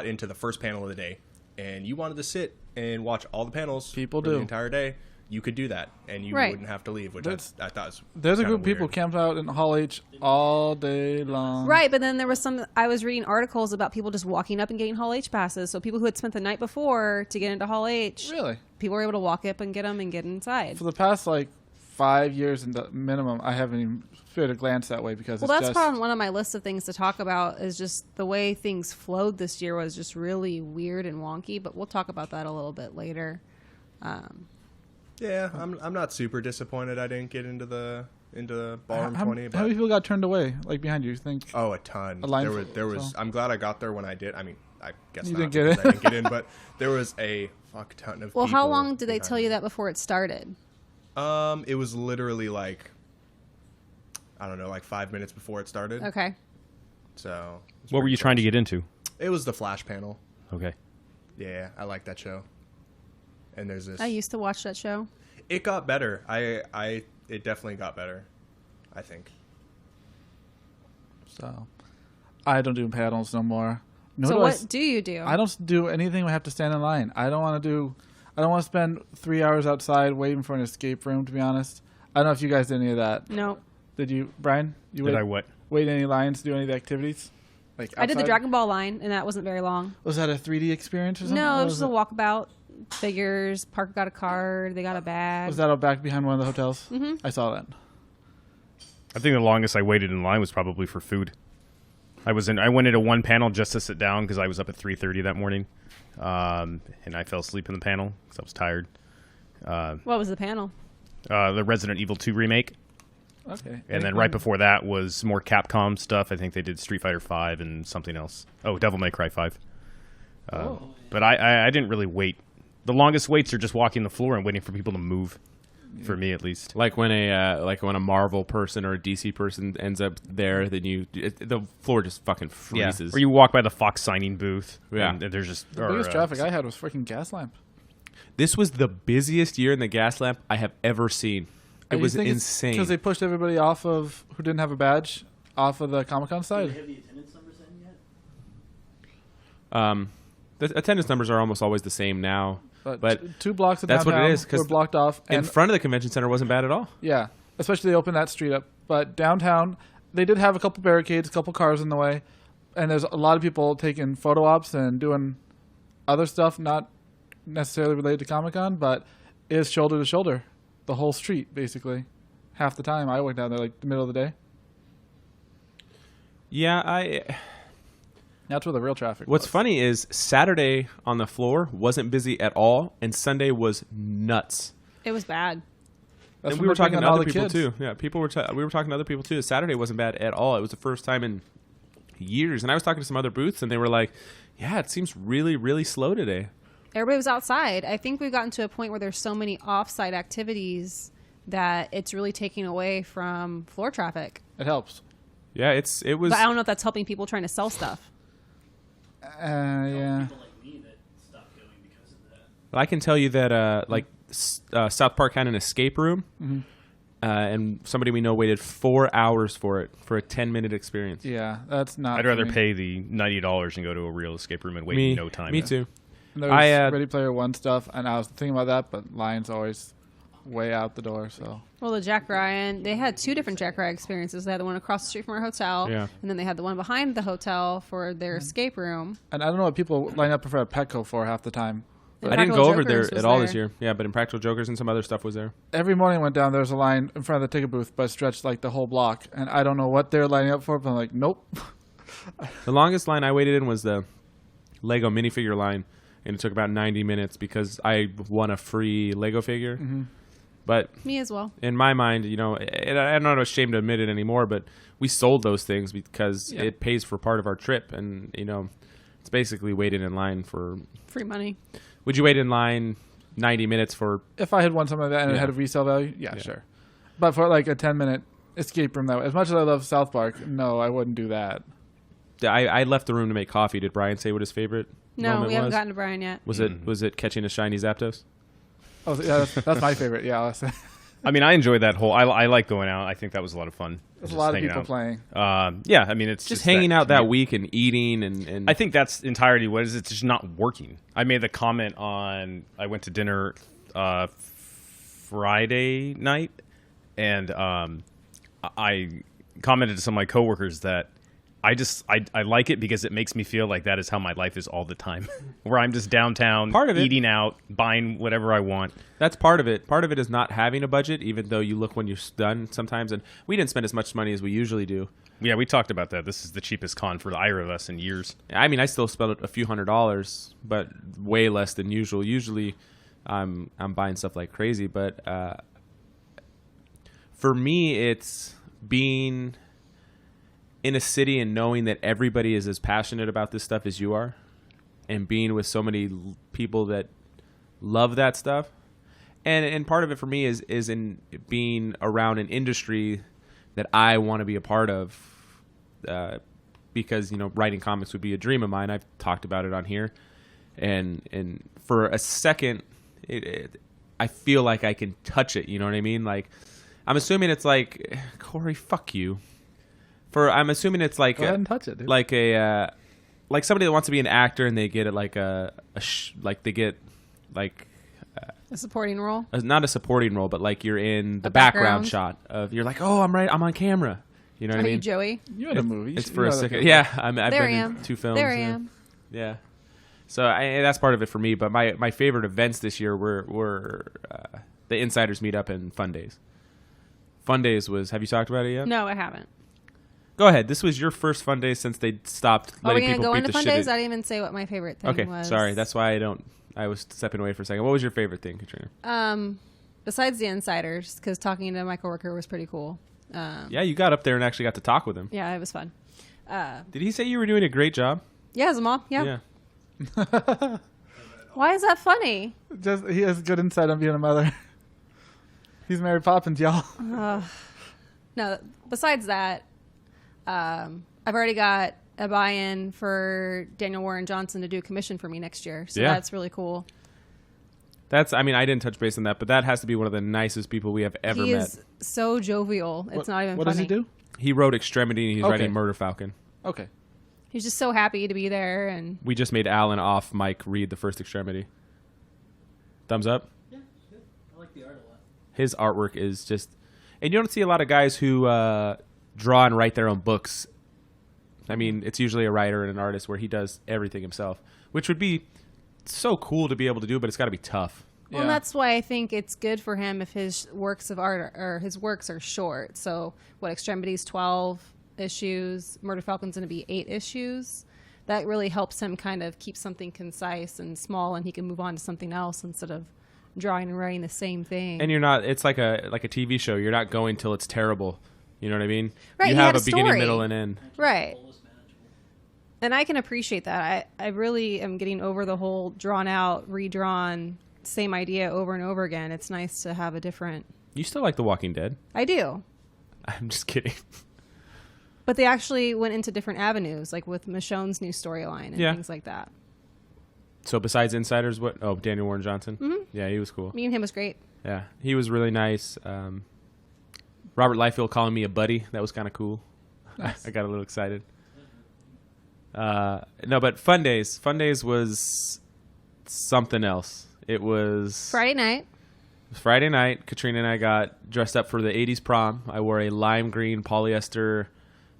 S6: into the first panel of the day and you wanted to sit and watch all the panels
S5: People
S6: for
S5: do.
S6: the entire day, you could do that, and you
S1: Right.
S6: wouldn't have to leave, which
S5: That's-
S6: I thought was
S5: There's a
S6: kinda
S5: group of people
S6: weird.
S5: camped out in Hall H all day long.
S1: Right, but then there was I was reading articles about people just walking up and getting Hall H passes. So people who had spent the night before to get into Hall H,
S5: Really?
S1: people were able to walk up and get them and get inside.
S5: For the past like 5 years in the minimum, I haven't even feared a glance that way because
S1: Well,
S5: it's
S1: that's
S5: just
S1: probably one of my lists of things to talk about is just the way things flowed this year was just really weird and wonky, but we'll talk about that a little bit later.
S6: Yeah, I'm not super disappointed I didn't get into Ballroom
S5: how
S6: 20.
S5: how
S6: But
S5: many people got turned away like behind you? You think?
S6: oh, a ton.
S5: A line
S6: There
S5: full,
S6: was.
S5: so.
S6: I'm glad I got there when I did. I mean, I guess
S5: You
S6: not
S5: didn't get
S6: because
S5: in?
S6: I didn't get in, but there was a fuck ton of.
S1: Well, how
S6: people
S1: long did they
S6: behind
S1: tell you
S6: me.
S1: that before it started?
S6: It was literally like, I don't know, like 5 minutes before it started.
S1: Okay.
S6: So
S3: What were you trying to get into?
S6: It was the Flash panel.
S3: Okay.
S6: Yeah, I like that show. And there's this.
S1: I used to watch that show.
S6: It got better. It definitely got better, I think.
S5: So, I don't do panels no more. No,
S1: So what do you do?
S5: I don't do anything. We have to stand in line. I don't want to spend 3 hours outside waiting for an escape room. To be honest, I don't know if you guys did any of that.
S1: No.
S5: Did you, Brian? You
S3: Did I what?
S5: wait in any lines to do any of the activities? Like
S1: I did the
S5: outside?
S1: Dragon Ball line, and that wasn't very long.
S5: Was that a 3D experience or something?
S1: No,
S5: What
S1: it was just a walkabout. Figures. Parker got a card. They got a bag.
S5: Was that out back behind one of the hotels?
S1: Mm-hmm.
S5: I saw that.
S3: I think the longest I waited in line was probably for food. I went into one panel just to sit down because I was up at 3:30 that morning, and I fell asleep in the panel because I was tired.
S1: What was the panel?
S3: The Resident Evil 2 remake,
S5: Okay.
S3: and then right before that was more Capcom stuff. I think they did Street Fighter 5 and something else. Oh, Devil May Cry 5. But I didn't really wait. The longest waits are just walking the floor and waiting for people to move. For me, at least.
S2: Like when a Marvel person or a DC person ends up there, then the floor just fucking freezes.
S3: Or you walk by the Fox signing booth.
S2: Yeah.
S3: And there's just
S5: The biggest traffic I had was freaking gas lamp.
S2: This was the busiest year in the gas lamp I have ever seen. It was insane.
S5: Because they pushed everybody off of who didn't have a badge off of the Comic-Con
S4: Do
S5: side.
S4: they have the attendance numbers in yet?
S2: The attendance numbers are almost always the same now. But
S5: 2 blocks of
S2: that's what it
S5: downtown
S2: is, 'cause
S5: were blocked off.
S2: in
S5: And
S2: front of the convention center wasn't bad at all.
S5: yeah, especially they opened that street up. But downtown, they did have a couple barricades, a couple cars in the way, and there's a lot of people taking photo ops and doing other stuff, not necessarily related to Comic-Con, but is shoulder to shoulder, the whole street basically. Half the time I went down there like the middle of the day.
S2: Yeah,
S5: That's where the real traffic
S2: what's
S5: was.
S2: funny is Saturday on the floor wasn't busy at all, and Sunday was nuts.
S1: It was bad.
S5: That's
S2: And
S5: when
S2: we were
S5: they're
S2: talking
S5: bringing
S2: to
S5: all
S2: other
S5: the
S2: people
S5: kids.
S2: too. Yeah, we were talking to other people too. Saturday wasn't bad at all. It was the first time in years, and I was talking to some other booths, and they were like, "Yeah, it seems really, really slow today."
S1: Everybody was outside. I think we've gotten to a point where there's so many off-site activities that it's really taking away from floor traffic.
S5: It helps.
S2: Yeah, it was.
S1: But I don't know if that's helping people trying to sell stuff.
S5: Yeah.
S4: People like me that stopped going because of that.
S2: I can tell you that South Park had an escape room, and somebody we know waited 4 hours for it for a 10-minute experience.
S5: Yeah, that's not.
S3: I'd rather
S5: for me.
S3: pay the $90 and go to a real escape room and wait no time.
S2: Me too.
S5: And there was
S2: I,
S5: Ready Player One stuff, and I was thinking about that, but lines always way out the door. So
S1: Well, the Jack Ryan, they had 2 different Jack Ryan experiences. They had the one across the street from our hotel,
S2: Yeah.
S1: and then they had the one behind the hotel for their escape room.
S5: and I don't know what people line up for Petco for half the time.
S1: And
S2: I didn't
S1: Practical
S2: go over there
S1: Jokers was
S2: at all
S1: there.
S2: this year. Yeah, but Impractical Jokers and some other stuff was there.
S5: Every morning I went down, there was a line in front of the ticket booth, but it stretched like the whole block. And I don't know what they're lining up for, but I'm like, nope.
S2: The longest line I waited in was the Lego minifigure line, and it took about 90 minutes because I won a free Lego figure. But
S1: Me as well.
S2: in my mind, and I'm not ashamed to admit it anymore, but we sold those things because
S5: Yeah.
S2: it pays for part of our trip, and it's basically waiting in line for.
S1: Free money.
S2: Would you wait in line 90 minutes for?
S5: If I had won something like that and it
S2: Yeah.
S5: had a resale value, yeah, sure. But for like a 10-minute escape room, that way, as much as I love South Park, no, I wouldn't do that.
S2: I left the room to make coffee. Did Brian say what his favorite?
S1: No,
S2: moment
S1: we haven't
S2: was?
S1: gotten to Brian yet.
S2: Was it catching a shiny Zapdos?
S5: Oh, yeah, that's my favorite. Yeah,
S3: I mean, I enjoyed that whole. I like going out. I think that was a lot of fun.
S5: there's
S3: Just
S5: a lot of
S3: hanging
S5: people
S3: out.
S5: playing.
S3: Yeah, I mean, it's
S2: Just hanging out that
S3: commute.
S2: week and eating and
S3: I think that's entirely what it is. It's just not working. I made the comment on. I went to dinner Friday night, and I commented to some of my coworkers that I like it because it makes me feel like that is how my life is all the time, where I'm just downtown,
S2: Part of it.
S3: eating out, buying whatever I want.
S2: that's part of it. Part of it is not having a budget, even though you look when you're done sometimes. And we didn't spend as much money as we usually do.
S3: Yeah, we talked about that. This is the cheapest con for either of us in years.
S2: I mean, I still spent a few $100s, but way less than usual. Usually, I'm buying stuff like crazy. But for me, it's being in a city and knowing that everybody is as passionate about this stuff as you are, and being with so many people that love that stuff. And part of it for me is in being around an industry that I want to be a part of, because writing comics would be a dream of mine. I've talked about it on here, and for a second, I feel like I can touch it. You know what I mean? Like, I'm assuming it's like Corey, fuck you. I'm assuming it's like
S5: Go ahead and touch it, dude.
S2: like a like somebody that wants to be an actor and they get it like they get like
S1: A supporting role.
S2: not a supporting role, but like you're in the
S1: A
S2: background
S1: background.
S2: shot of you're like, oh, I'm on camera. You know what I
S1: Are you
S2: mean?
S1: Joey?
S5: You're in a movie.
S2: It's
S5: You
S2: for a
S5: know that
S2: second.
S5: feeling.
S2: Yeah, I've
S1: There
S2: been
S1: I
S2: in
S1: am.
S2: 2 films.
S1: There I
S2: yeah.
S1: am.
S2: Yeah. So that's part of it for me. But my favorite events this year were the Insiders Meetup and Fundays. Fundays was. Have you talked about it yet?
S1: No, I haven't.
S2: Go ahead. This was your first Funday since they stopped
S1: Are we
S2: letting
S1: gonna
S2: people
S1: go
S2: beat
S1: into
S2: the
S1: Fundays?
S2: shit.
S1: I didn't even say what my favorite thing
S2: Okay,
S1: was.
S2: sorry. That's why I was stepping away for a second. What was your favorite thing, Katrina?
S1: Besides the Insiders, because talking to Michael Rooker was pretty cool.
S2: Yeah, you got up there and actually got to talk with him.
S1: Yeah, it was fun.
S2: Did he say you were doing a great job?
S1: Yeah, as a mom. Yeah.
S2: Yeah.
S1: Why is that funny?
S5: Just he has good insight on being a mother. He's Mary Poppins, y'all.
S1: No, besides that, I've already got a buy-in for Daniel Warren Johnson to do a commission for me next year. So
S2: Yeah.
S1: that's really cool.
S2: I didn't touch base on that, but that has to be one of the nicest people we have ever
S1: He
S2: met.
S1: is so jovial. It's not even
S5: What
S1: funny.
S5: does he do?
S2: He wrote Extremity and he's
S5: Okay.
S2: writing Murder Falcon.
S5: Okay.
S1: He's just so happy to be there. And
S2: We just made Alan off mic read the first Extremity. Thumbs up.
S4: Yeah, it's good. I like the art a lot.
S2: His artwork is just, and you don't see a lot of guys who draw and write their own books. I mean, it's usually a writer and an artist where he does everything himself, which would be so cool to be able to do, but it's got to be tough.
S1: well, and that's why I think it's good for him if his works of art or his works are short. So what, Extremities 12 issues, Murder Falcon's going to be 8 issues. That really helps him kind of keep something concise and small, and he can move on to something else instead of drawing and writing the same thing.
S2: And you're not. It's like a TV show. You're not going till it's terrible. You know what I mean?
S1: Right,
S2: You
S1: he
S2: have
S1: had
S2: a
S1: a
S2: beginning,
S1: story.
S2: middle, and end.
S1: Right.
S4: Full is manageable.
S1: And I can appreciate that. I really am getting over the whole drawn out, redrawn, same idea over and over again. It's nice to have a different...
S2: You still like The Walking Dead?
S1: I do.
S2: I'm just kidding.
S1: But they actually went into different avenues, like with Michonne's new storyline and
S2: Yeah.
S1: things like that.
S2: So besides Insiders, what? Oh, Daniel Warren Johnson.
S1: Mhm.
S2: Yeah, he was cool.
S1: Me and him was great.
S2: Yeah, he was really nice. Robert Liefeld calling me a buddy. That was kind of cool. I got a little excited. No, but Fundays. Fundays was something else. It was
S1: Friday night.
S2: Friday night. Katrina and I got dressed up for the 80s prom. I wore a lime green polyester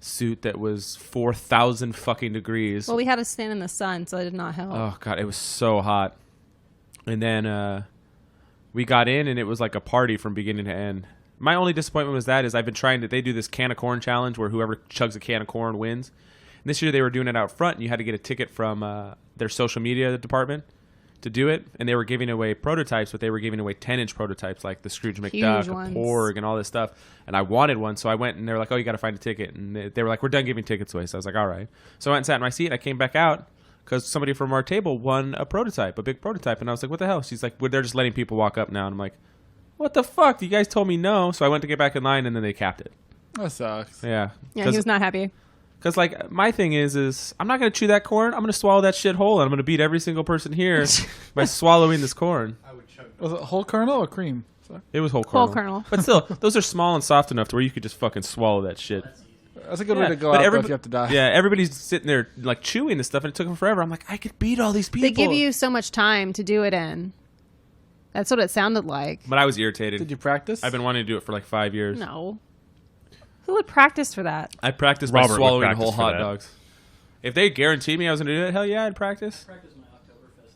S2: suit that was 4,000 fucking degrees.
S1: Well, we had to stand in the sun, so it did not help.
S2: Oh god, it was so hot. And then we got in, and it was like a party from beginning to end. My only disappointment was I've been trying to. They do this can of corn challenge where whoever chugs a can of corn wins. And this year they were doing it out front, and you had to get a ticket from their social media department to do it. And they were giving away prototypes, but they were giving away 10-inch prototypes like the Scrooge McDuck, a
S1: ones.
S2: Porg, and all this stuff. And I wanted one, so I went, and they were like, "Oh, you got to find a ticket." And they were like, "We're done giving tickets away." So I was like, "All right." So I went and sat in my seat. And I came back out because somebody from our table won a prototype, a big prototype. And I was like, "What the hell?" She's like, "Well, they're just letting people walk up now." And I'm like, "What the fuck? You guys told me no." So I went to get back in line, and then they capped it.
S5: That sucks.
S2: Yeah.
S1: Yeah, he was not happy.
S2: Because, like, my thing is I'm not going to chew that corn. I'm going to swallow that shit whole, and I'm going to beat every single person here by swallowing this corn.
S6: I would chug
S5: Was it whole kernel or cream? Sorry.
S2: It was whole kernel.
S1: Whole kernel.
S2: But still, those are small and soft enough to where you could just fucking swallow that shit.
S5: That's a good way
S2: Yeah,
S5: to go
S2: but
S5: out though, if you have to die.
S2: Yeah, everybody's sitting there, like, chewing this stuff, and it took them forever. I'm like, I could beat all these people.
S1: They give you so much time to do it in. That's what it sounded like.
S2: But I was irritated.
S5: Did you practice?
S2: I've been wanting to do it for like 5 years.
S1: No. Who would practice for that?
S2: I practiced
S3: Robert
S2: by
S3: would
S2: swallowing
S3: practice
S2: whole
S3: for
S2: hot
S3: that.
S2: dogs. If they guaranteed me I was going to do it, hell yeah, I'd practice.
S4: Practice my Oktoberfest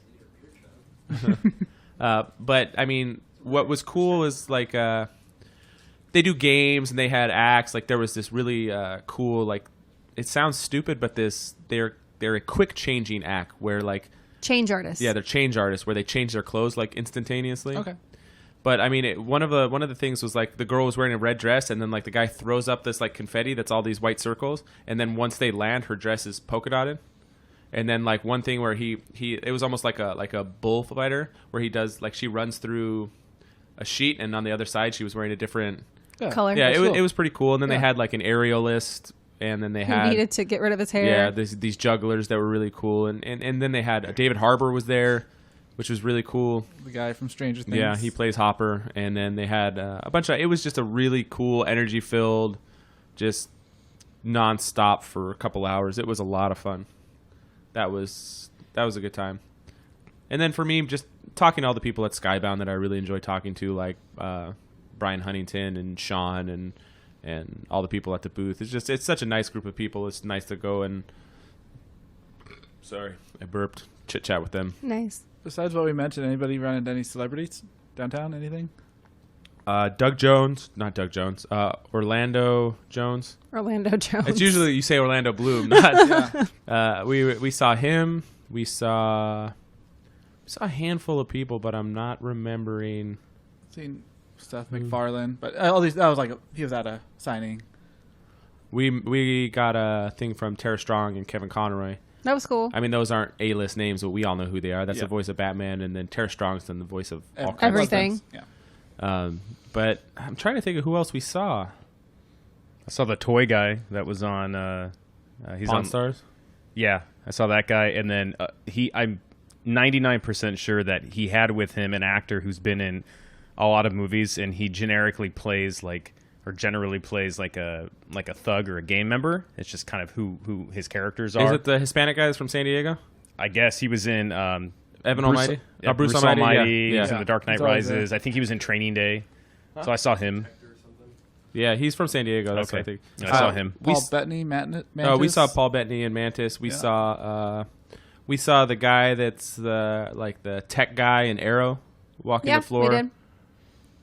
S4: leader beer chug.
S2: But I mean, what was cool is like they do games and they had acts. Like there was this really cool, like, it sounds stupid, but they're a quick changing act where, like,
S1: Change artists.
S2: yeah, they're change artists where they change their clothes like instantaneously.
S5: Okay.
S2: But I mean, one of the things was like the girl was wearing a red dress, and then like the guy throws up this like confetti that's all these white circles, and then once they land, her dress is polka dotted. And then like one thing where he it was almost like a bullfighter where he does like she runs through a sheet, and on the other side she was wearing a different
S5: Yeah.
S1: Color.
S2: yeah.
S5: That's
S2: It
S5: cool.
S2: was pretty cool. And then they
S5: Yeah.
S2: had like an aerialist and then they
S1: He
S2: had
S1: needed to get rid of his hair.
S2: yeah these jugglers that were really cool, and then they had David Harbour was there, which was really cool.
S5: The guy from Stranger Things.
S2: Yeah, he plays Hopper, and then they had a bunch of. It was just a really cool, energy filled, just nonstop for a couple hours. It was a lot of fun. That was a good time. And then for me, just talking to all the people at Skybound that I really enjoy talking to, like Brian Huntington and Sean and all the people at the booth. It's such a nice group of people. It's nice to go and sorry, I burped. Chit chat with them.
S1: Nice.
S5: Besides what we mentioned, anybody run into any celebrities downtown? Anything?
S2: Orlando Jones.
S1: Orlando Jones.
S2: It's usually you say Orlando Bloom. Not, we saw him. We saw a handful of people, but I'm not remembering.
S5: Seen Seth MacFarlane, but all these that was like he was at a signing.
S2: We got a thing from Tara Strong and Kevin Conroy.
S1: That was cool.
S2: I mean, those aren't A-list names, but we all know who they are. That's
S5: Yeah.
S2: the voice of Batman, and then Tara Strong's done the voice of all kinds
S1: Everything.
S2: of things.
S5: Yeah.
S2: But I'm trying to think of who else we saw.
S3: I saw the toy guy that was on. He's
S2: Pawn
S3: on
S2: Stars.
S3: Yeah, I saw that guy, and then I'm 99% sure that he had with him an actor who's been in a lot of movies, and he generally plays like a thug or a gang member. It's just kind of who his characters are.
S2: Is it the Hispanic guy that's from San Diego?
S3: I guess he was in
S2: Evan
S3: Bruce,
S2: Almighty?
S3: Yeah,
S2: Oh,
S3: Bruce
S2: Almighty,
S3: Almighty.
S2: yeah.
S3: He was
S2: Yeah.
S3: in The Dark Knight
S5: He's always
S3: Rises.
S5: there.
S3: I think he was in Training Day. So I saw him.
S2: Yeah, he's from San Diego. That's
S3: Okay.
S2: what I think.
S3: I saw him.
S2: We
S5: Paul
S2: s-
S5: Bettany, Mantis.
S2: we saw Paul Bettany and Mantis. We
S5: Yeah.
S2: saw the guy that's the tech guy in Arrow walking
S1: Yeah,
S2: the floor.
S1: we did.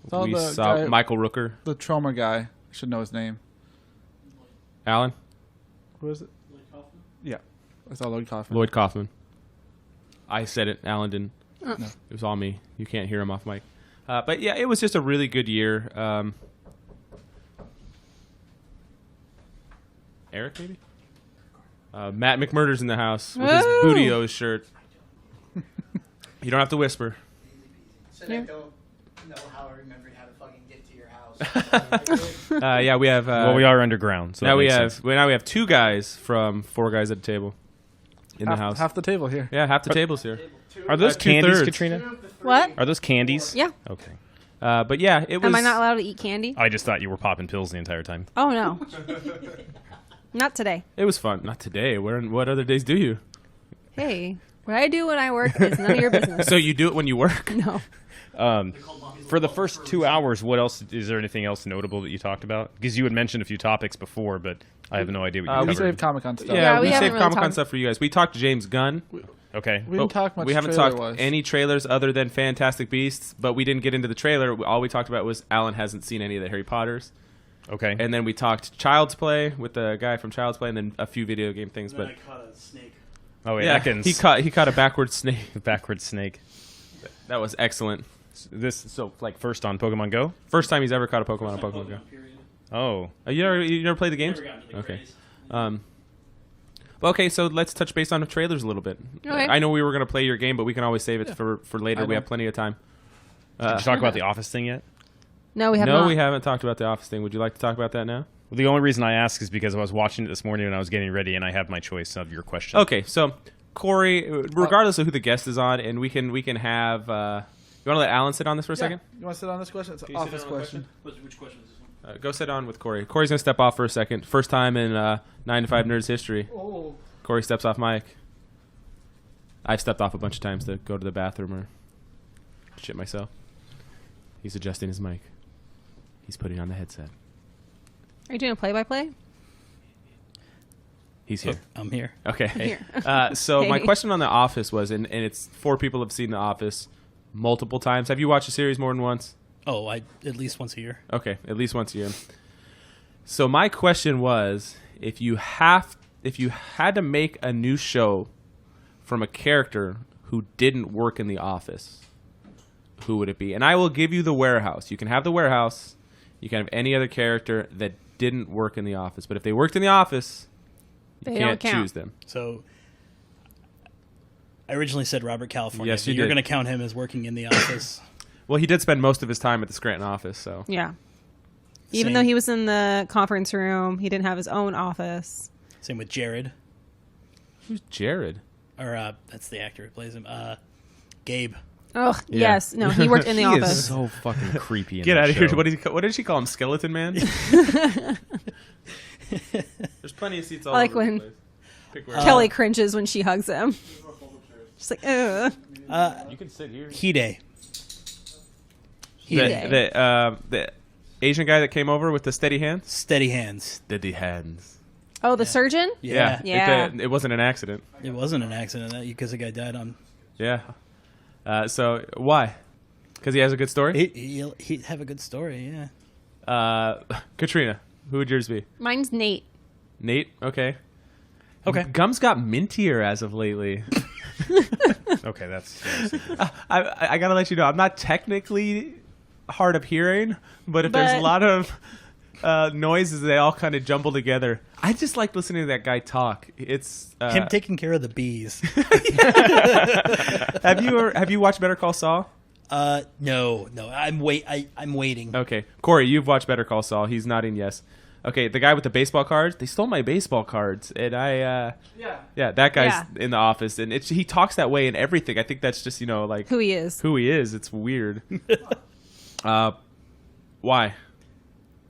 S5: Saw
S2: We
S5: the
S2: saw
S5: guy-
S2: Michael Rooker.
S5: the Troma guy. I should know his name.
S2: Alan?
S5: Who is it? Yeah, I saw Lloyd Kaufman.
S2: Lloyd Kaufman. I said it. Alan didn't.
S5: No.
S2: It was all me. You can't hear him off mic. But yeah, it was just a really good year. Eric, maybe? Matt McMurder's in the house with his
S1: Woo!
S2: Booty-O's shirt. You don't have to whisper.
S4: So
S1: Yeah.
S4: I don't know how I remember how to fucking get to your house.
S2: Yeah, we have.
S3: Well, we are underground. So
S2: now
S3: that
S2: we
S3: makes
S2: have.
S3: sense.
S2: Now we have two guys from Four Guys at a Table in the house.
S5: Half the table here.
S2: Yeah, half the table's here.
S3: Are those
S2: two-thirds.
S3: candies, Katrina?
S1: What?
S3: Are those candies?
S1: Yeah.
S3: Okay.
S2: But yeah, it was.
S1: Am I not allowed to eat candy?
S3: I just thought you were popping pills the entire time.
S1: Oh, no. Not today.
S2: It was fun. Not today. What other days do you?
S1: Hey, what I do when I work is none of your business.
S2: So you do it when you work?
S1: No.
S3: For the first 2 hours, what else? Is there anything else notable that you talked about? Because you had mentioned a few topics before, but I have no idea what you
S5: We
S3: covered.
S5: saved Comic-Con stuff.
S1: Yeah, we
S2: we
S1: haven't
S2: saved
S1: really
S2: Comic Con
S1: talked-
S2: stuff for you guys. We talked to James Gunn.
S3: Okay.
S5: We didn't
S2: but
S5: talk much.
S2: We haven't talked
S5: trailer-wise.
S2: any trailers other than Fantastic Beasts, but we didn't get into the trailer. All we talked about was Alan hasn't seen any of the Harry Potters.
S3: Okay.
S2: And then we talked Child's Play with the guy from Child's Play, and then a few video game things.
S4: Then
S2: But
S4: I caught a snake.
S3: oh wait,
S2: yeah,
S3: Atkins.
S2: he caught a backward snake.
S3: backward snake.
S2: That was excellent.
S3: This so like first on Pokemon Go.
S2: First time he's ever caught a Pokemon on Pokemon Go.
S4: Period.
S3: Oh,
S2: You never played the games?
S4: Never gotten to the
S2: Okay.
S4: craze.
S2: Well, okay, so let's touch base on the trailers a little bit.
S1: Okay.
S2: I know we were going to play your game, but we can always save it for later.
S5: I
S2: We
S5: know.
S2: have plenty of time.
S3: did you talk about the Office thing yet?
S1: No, we have
S2: No,
S1: not.
S2: we haven't talked about the Office thing. Would you like to talk about that now?
S3: Well, the only reason I ask is because I was watching it this morning when I was getting ready, and I have my choice of your question.
S2: Okay, so Corey, regardless of who the guest is on, and we can have. You want to let Alan sit on this for a
S5: Yeah.
S2: second?
S5: You want to sit on this question? It's an
S2: you sit
S5: office
S2: on the
S5: question.
S4: Which question is this one?
S2: Go sit on with Corey. Corey's gonna step off for a second. First time in 9 to 5 Nerds history.
S5: Oh.
S2: Corey steps off mic. I've stepped off a bunch of times to go to the bathroom or shit myself. He's adjusting his mic. He's putting on the headset.
S1: Are you doing a play-by-play?
S2: He's here.
S7: I'm here.
S2: Okay.
S1: Here.
S2: So my
S1: Hey.
S2: question on The Office was, and it's 4 people have seen The Office multiple times. Have you watched the series more than once?
S7: Oh, I at least once a year.
S2: Okay, at least once a year. So my question was, if you had to make a new show from a character who didn't work in The Office, who would it be? And I will give you The Warehouse. You can have The Warehouse. You can have any other character that didn't work in The Office. But if they worked in The Office, you
S1: They
S2: can't
S1: don't count.
S2: choose them.
S7: So I originally said Robert California.
S2: Yes,
S7: but
S2: you
S7: you're
S2: did.
S7: going to count him as working in the office.
S2: Well, he did spend most of his time at the Scranton office, so
S1: Yeah. Even
S7: Same.
S1: though he was in the conference room, he didn't have his own office.
S7: Same with Jared.
S2: Who's Jared?
S7: Or that's the actor who plays him. Gabe.
S1: Oh,
S2: Yeah.
S1: yes. No, he worked in the
S3: He
S1: office.
S3: is so fucking creepy. In
S2: Get
S3: that
S2: out of here!
S3: show.
S2: What did she call him? Skeleton Man. There's plenty of seats all
S1: I like
S2: over the
S1: when
S2: place. Pick where-
S1: Kelly cringes when she hugs him. She's like, ugh.
S2: you can sit here.
S7: Hide.
S2: The Asian guy that came over with the steady hands.
S7: Steady hands.
S2: Steady hands.
S1: Oh, the surgeon?
S7: Yeah.
S1: Yeah.
S2: It wasn't an accident.
S7: It wasn't an accident because the guy died on.
S2: Yeah. So why? Because he has a good story.
S7: He'd have a good story, yeah.
S2: Katrina, who would yours be?
S1: Mine's Nate.
S2: Nate. Okay.
S7: Okay.
S2: Gum's got mintier as of lately.
S3: Okay, that's.
S2: I gotta let you know, I'm not technically hard of hearing, but if there's a
S1: But-
S2: lot of noises, they all kind of jumble together. I just like listening to that guy talk. It's
S7: Him taking care of the bees.
S2: have you watched Better Call Saul?
S7: No. I'm waiting.
S2: Okay, Corey, you've watched Better Call Saul. He's nodding yes. Okay, the guy with the baseball cards. They stole my baseball cards, and yeah, that guy's
S1: Yeah.
S2: in the office, and he talks that way in everything. I think that's just like
S1: Who he is.
S2: who he is. It's weird. Why?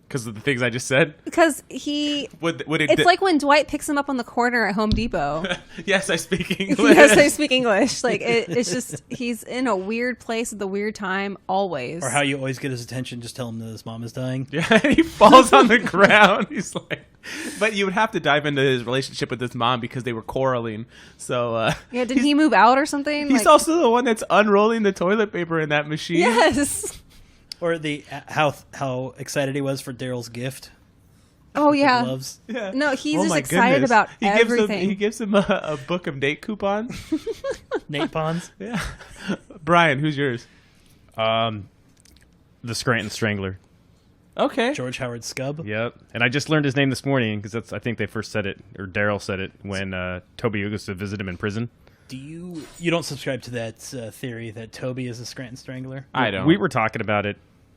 S2: Because of the things I just said.
S1: Because he...
S2: Would it?
S1: It's like when Dwight picks him up on the corner at Home Depot.
S2: Yes, I speak English.
S1: Yes, I speak English. Like, it's just... He's in a weird place at the weird time, always.
S7: Or how you always get his attention, just tell him that his mom is dying.
S2: Yeah, he falls on the ground. He's like, but you would have to dive into his relationship with his mom because they were quarreling. So
S1: Yeah, did he move out or something?
S2: he's
S1: Like-
S2: also the one that's unrolling the toilet paper in that machine.
S1: Yes.
S7: Or the how excited he was for Daryl's gift.
S1: Oh, yeah.
S7: Gloves.
S2: Yeah.
S1: No, he's
S2: Oh
S1: just
S2: my
S1: excited
S2: goodness.
S1: about
S2: he
S1: everything.
S2: He gives him a book of date coupons.
S7: Nate Pons.
S2: Yeah. Brian, who's yours?
S3: The Scranton Strangler.
S2: Okay.
S7: George Howard Scub.
S3: Yep. And I just learned his name this morning because I think they first said it, or Daryl said it when Toby goes to visit him in prison.
S7: Do you don't subscribe to that theory that Toby is a Scranton Strangler?
S2: I don't.
S3: We were talking about it,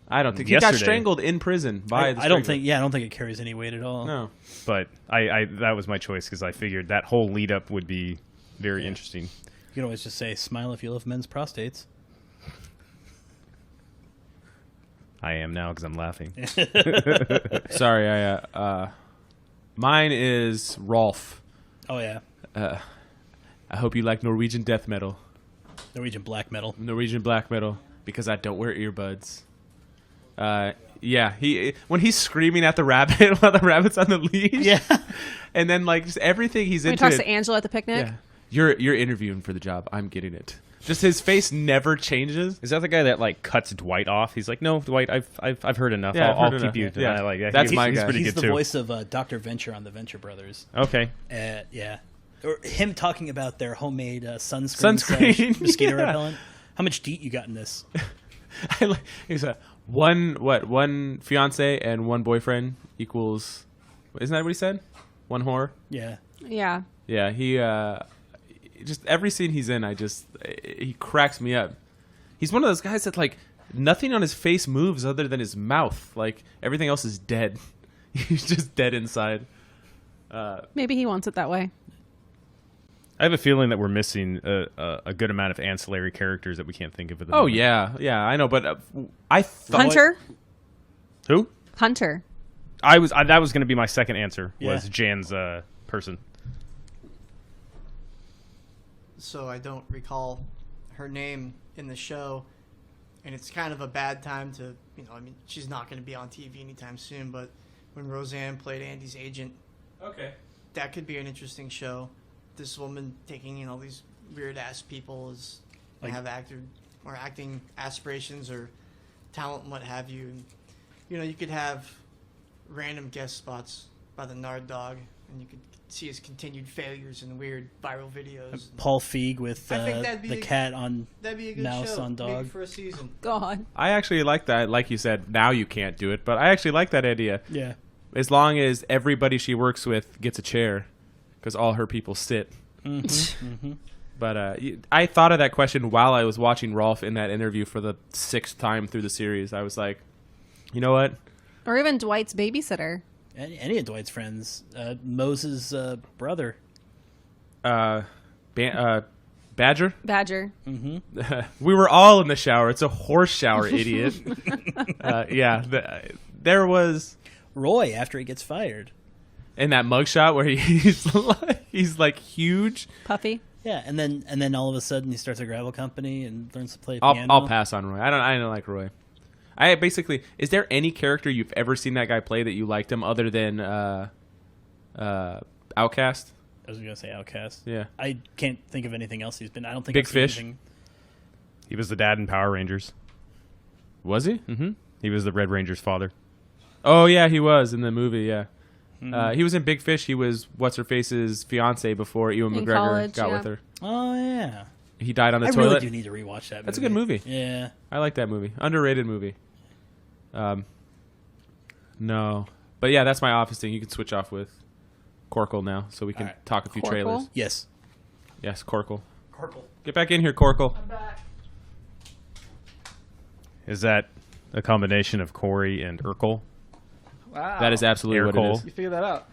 S2: I don't think he got
S3: yesterday.
S2: strangled in prison by.
S7: I don't think. Yeah, I don't think it carries any weight at all.
S2: No.
S3: but I that was my choice because I figured that whole lead up would be very interesting.
S7: You can always just say, "Smile if you love men's prostates."
S3: I am now because I'm laughing.
S2: Sorry. Mine is Rolf.
S7: Oh yeah,
S2: I hope you like Norwegian death metal,
S7: Norwegian black metal.
S2: Norwegian black metal, because I don't wear earbuds. Yeah, when he's screaming at the rabbit while the rabbit's on the leash.
S7: Yeah.
S2: And then just everything he's
S1: When he
S2: into.
S1: talks to Angela at the picnic.
S2: Yeah. You're interviewing for the job. I'm getting it. Just his face never changes.
S3: Is that the guy that cuts Dwight off? He's like, no, Dwight, I've heard enough.
S2: Yeah, I've
S3: I'll
S2: heard
S3: keep
S2: enough.
S3: you.
S2: Yeah.
S3: I like that.
S2: That's my
S3: he's
S2: guy.
S3: pretty
S7: He's
S3: good
S7: the
S3: too.
S7: voice of Dr. Venture on the Venture Brothers.
S3: Okay.
S7: Yeah. Or him talking about their homemade sunscreen
S2: Sunscreen,
S7: mosquito
S2: yeah.
S7: repellent. How much DEET you got in this?
S2: He's one fiance and one boyfriend equals. Isn't that what he said? One whore.
S7: Yeah.
S1: Yeah.
S2: Yeah, he just every scene he's in, he cracks me up. He's one of those guys that nothing on his face moves other than his mouth. Like everything else is dead. He's just dead inside.
S1: Maybe he wants it that way.
S3: I have a feeling that we're missing a good amount of ancillary characters that we can't think of at the
S2: Oh
S3: moment.
S2: yeah, I know, but I thought
S1: Hunter?
S3: Who?
S1: Hunter.
S3: That was going to be my second answer.
S7: Yeah.
S3: Was Jan's person?
S8: So I don't recall her name in the show, and it's kind of a bad time to, she's not going to be on TV anytime soon, but when Roseanne played Andy's agent,
S2: Okay.
S8: that could be an interesting show. This woman taking, these weird-ass people as have acting aspirations or talent and what have you. And, you could have random guest spots by the Nard Dog, and you could see his continued failures in weird viral videos.
S7: Paul Feig with
S8: I think that'd be
S7: the cat on
S8: That'd be a good
S7: mouse
S8: show.
S7: on dog.
S8: Maybe for a season.
S1: God.
S2: I actually like that. Like you said, now you can't do it, but I actually like that idea.
S7: Yeah.
S2: As long as everybody she works with gets a chair, because all her people sit. But I thought of that question while I was watching Rolf in that interview for the 6th time through the series. I was like, you know what?
S1: Or even Dwight's babysitter.
S7: Any of Dwight's friends. Moses' brother.
S2: Badger.
S1: Badger.
S2: We were all in the shower. It's a horse shower, idiot. There was
S7: Roy after he gets fired.
S2: in that mugshot where he's like huge.
S1: Puffy.
S7: Yeah, and then all of a sudden he starts a gravel company and learns to play
S2: I'll
S7: piano.
S2: pass on Roy. I don't like Roy. I basically, is there any character you've ever seen that guy play that you liked him other than Outcast?
S7: I was gonna say Outcast.
S2: Yeah.
S7: I can't think of anything else he's been. I don't think
S2: Big
S7: I've seen
S2: Fish?
S7: anything-
S3: He was the dad in Power Rangers.
S2: Was he?
S3: Mm-hmm. He was the Red Ranger's father.
S2: Oh yeah, he was in the movie. Yeah, he was in Big Fish. He was what's her face's fiance before Ewan
S1: In
S2: McGregor
S1: college,
S2: got
S1: yeah.
S2: with her.
S7: Oh yeah,
S2: He died on the
S7: I
S2: toilet.
S7: really do need to rewatch that.
S2: That's a good movie.
S7: Yeah,
S2: I like that movie. Underrated movie. No, but yeah, that's my office thing. You can switch off with Corkle now, so we can
S7: Alright.
S2: talk a few
S1: Corkle?
S2: trailers.
S7: yes.
S2: Yes, Corkle.
S7: Corkle.
S2: Get back in here, Corkle.
S3: Is that a combination of Corey and Urkel?
S5: Wow.
S2: That is absolutely what it
S3: Air
S2: is.
S3: Cole.
S5: You figured that out.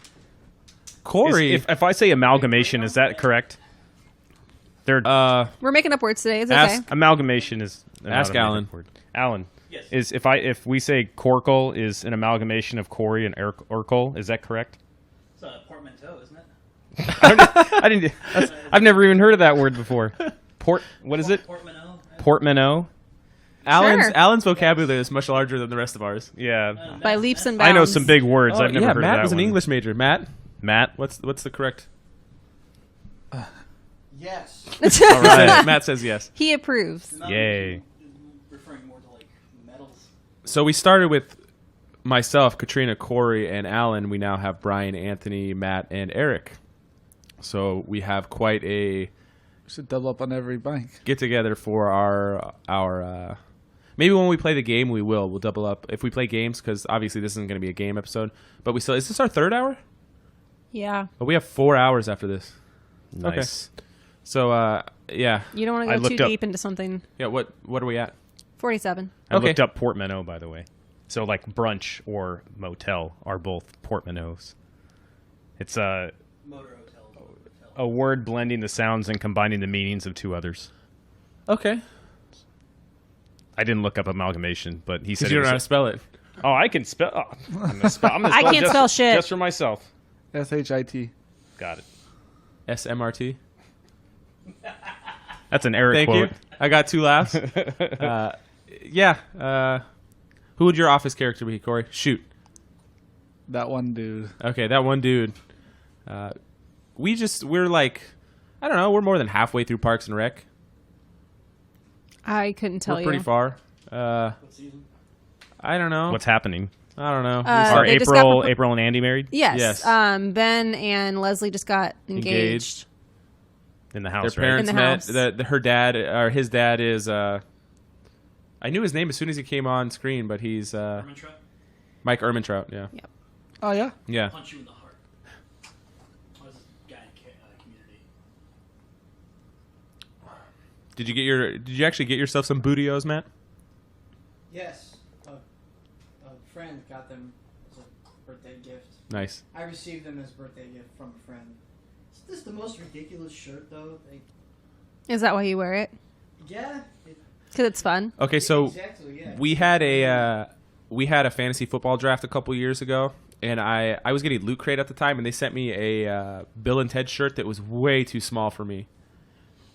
S2: Corey.
S3: If I say amalgamation, is that correct? They're
S1: We're making up words today. It's okay.
S2: Ask-
S3: amalgamation is not
S2: Ask
S3: a made-up
S2: Alan.
S3: word. Alan,
S4: Yes.
S3: is if we say Corkle is an amalgamation of Corey and Urkel, is that correct?
S4: It's a portmanteau, isn't it?
S3: I've never even heard of that word before. What is it?
S4: Portmanteau.
S3: Portmanteau.
S2: Alan's vocabulary is much larger than the rest of ours.
S3: Yeah,
S1: By leaps and bounds.
S3: I know some big words.
S2: Oh,
S3: I've never
S2: yeah,
S3: heard
S2: Matt
S3: of that
S2: was an
S3: one.
S2: English major. Matt,
S3: Matt.
S2: what's the correct?
S8: Yes.
S2: All right. Matt says yes.
S1: He approves.
S3: Yay.
S4: Referring more to like metals.
S2: So we started with myself, Katrina, Corey, and Alan. We now have Brian, Anthony, Matt, and Eric. So we have quite a
S5: We should double up on every bank.
S2: get together for our. Maybe when we play the game, we'll double up if we play games because obviously this isn't going to be a game episode. But we still is this our third hour?
S1: Yeah.
S2: But we have 4 hours after this.
S3: Nice.
S2: So yeah,
S1: You don't want
S3: I
S1: to go
S3: looked
S1: too
S3: up-
S1: deep into something.
S2: yeah. What are we at?
S1: 47.
S3: I
S2: Okay.
S3: looked up portmanteau, by the way. So like brunch or motel are both portmanteaus. It's
S4: Motor hotel.
S3: a word blending the sounds and combining the meanings of two others.
S2: Okay.
S3: I didn't look up amalgamation, but he said
S2: Because you
S3: it
S2: don't know how
S3: was
S2: to spell it.
S3: Oh, I can spell. Oh, I'm gonna spell
S1: I can't
S3: just,
S1: spell shit.
S3: Just for myself.
S5: SHIT.
S3: Got it.
S2: SMRT.
S3: That's an Eric
S2: Thank
S3: quote.
S2: you. I got 2 laughs. Yeah. Who would your office character be, Corey? Shoot.
S5: That one dude.
S2: Okay, that one dude. We're like, I don't know. We're more than halfway through Parks and Rec.
S1: I couldn't tell
S2: We're
S1: you.
S2: pretty far.
S4: What season?
S2: I don't know.
S3: What's happening?
S2: I don't know.
S3: Are
S1: they just
S3: April
S1: got-
S3: and Andy married
S1: Yes.
S2: Yes.
S1: Ben and Leslie just got engaged.
S3: in the
S2: Their
S3: house?
S2: parents
S1: In the
S2: met.
S1: house.
S2: Her dad or his dad is. I knew his name as soon as he came on screen, but he's
S4: Ermintrout?
S2: Mike Ermintrout. Yeah.
S5: Oh yeah.
S2: Yeah.
S4: Punch you in the heart. What is this guy in Community?
S2: Did you actually get yourself some bootios, Matt?
S8: Yes. A friend got them as a birthday gift.
S2: Nice.
S8: I received them as a birthday gift from a friend. Is this the most ridiculous shirt, though? Like,
S1: Is that why you wear it?
S8: yeah.
S1: Because it's fun.
S2: Okay, so
S8: Exactly, yeah.
S2: we had a fantasy football draft a couple years ago, and I was getting Loot Crate at the time, and they sent me a Bill and Ted shirt that was way too small for me,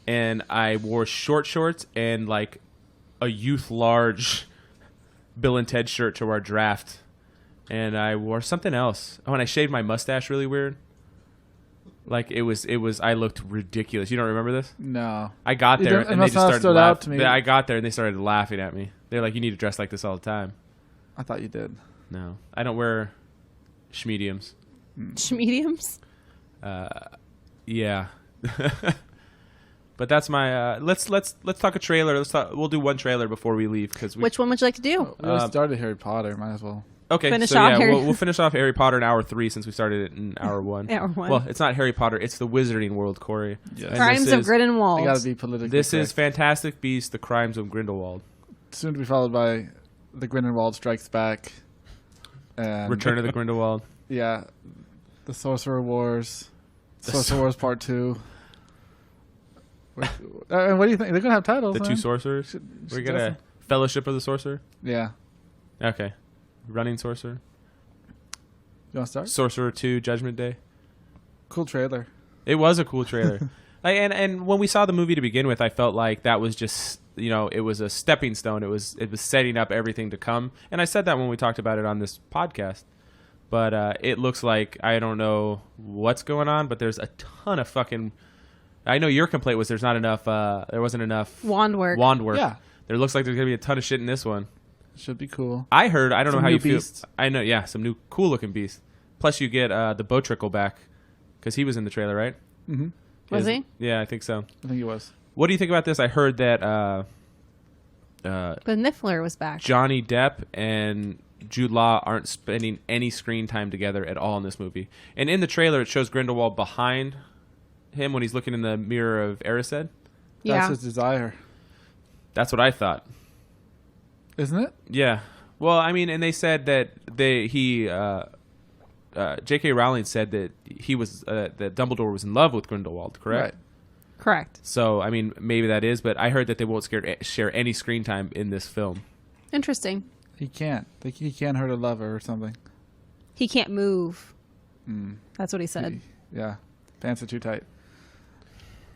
S2: and I wore short shorts and like a youth large Bill and Ted shirt to our draft, and I wore something else. Oh, and I shaved my mustache really weird. Like it was. I looked ridiculous. You don't remember this?
S5: No.
S2: I got
S5: It
S2: there
S5: don't- it
S2: and they
S5: must
S2: just
S5: not have
S2: started
S5: stood out
S2: laughing.
S5: to me.
S2: I got there and they started laughing at me. They're like, "You need to dress like this all the time."
S5: I thought you did.
S2: No, I don't wear schmediums.
S1: Mediums.
S2: Yeah, but that's my. Let's talk a trailer. We'll do one trailer before we leave because
S1: Which one would you like to do?
S5: We already started Harry Potter. Might as well.
S2: Okay,
S1: Finish
S2: so
S1: off
S2: yeah,
S1: Harry-
S2: we'll finish off Harry Potter in hour 3 since we started it in hour 1.
S1: Hour 1.
S2: Well, it's not Harry Potter; it's the Wizarding World, Corey.
S5: Yes.
S2: And
S1: Crimes
S2: this
S1: of
S2: is-
S1: Grindelwald.
S5: I gotta be politically
S2: This is
S5: correct.
S2: Fantastic Beasts: The Crimes of Grindelwald.
S5: Soon to be followed by The Grindelwald Strikes Back. And
S2: Return of the Grindelwald.
S5: Yeah, the Sorcerer Wars, Sorcerer Wars Part 2. And what do you think? They're gonna have titles.
S2: The
S5: man.
S2: Two Sorcerers. We're gonna
S5: definitely-
S2: Fellowship of the Sorcerer.
S5: Yeah.
S2: Okay. Running Sorcerer.
S5: You want to start?
S2: Sorcerer 2 Judgment Day.
S5: Cool trailer.
S2: It was a cool trailer. And when we saw the movie to begin with, I felt like that was just, it was a stepping stone. It was setting up everything to come. And I said that when we talked about it on this podcast. But it looks like, I don't know what's going on, but there's a ton of fucking... I know your complaint was there wasn't enough
S1: Wand work.
S5: Yeah.
S2: There looks like there's going to be a ton of shit in this one.
S5: Should be cool.
S2: I heard, I don't
S5: Some
S2: know how
S5: new
S2: you
S5: beasts.
S2: feel. I know, yeah, some new cool looking beasts. Plus you get the Botrickle back, because he was in the trailer, right?
S5: Mm-hmm.
S1: Was he?
S2: Yeah, I think so.
S5: I think it was.
S2: What do you think about this? I heard that
S1: The Niffler was back.
S2: Johnny Depp and Jude Law aren't spending any screen time together at all in this movie. And in the trailer, it shows Grindelwald behind him when he's looking in the mirror of Erised.
S1: Yeah.
S5: That's his desire,
S2: That's what I thought.
S5: isn't it?
S2: Yeah. Well, I mean, and they said that J.K. Rowling said that that Dumbledore was in love with Grindelwald, correct?
S5: Right.
S1: Correct.
S2: So, I mean, maybe that is, but I heard that they won't share any screen time in this film.
S1: Interesting.
S5: He can't. He can't hurt a lover or something.
S1: He can't move. That's what he said.
S5: Yeah. Pants are too tight.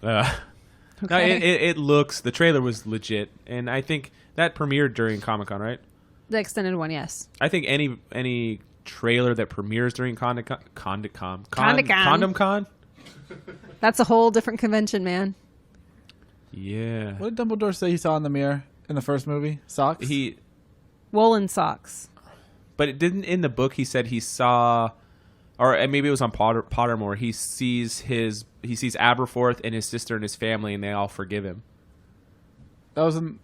S2: No, it looks, the trailer was legit, and I think that premiered during Comic-Con, right?
S1: The extended one, yes.
S2: I think any trailer that premieres during CondomCon.
S1: That's a whole different convention, man.
S2: Yeah.
S5: What did Dumbledore say he saw in the mirror in the first movie? Socks?
S1: Woolen socks.
S2: But it didn't, in the book he said he saw, or maybe it was on Pottermore, he sees Aberforth and his sister and his family, and they all forgive him.
S5: That wasn't...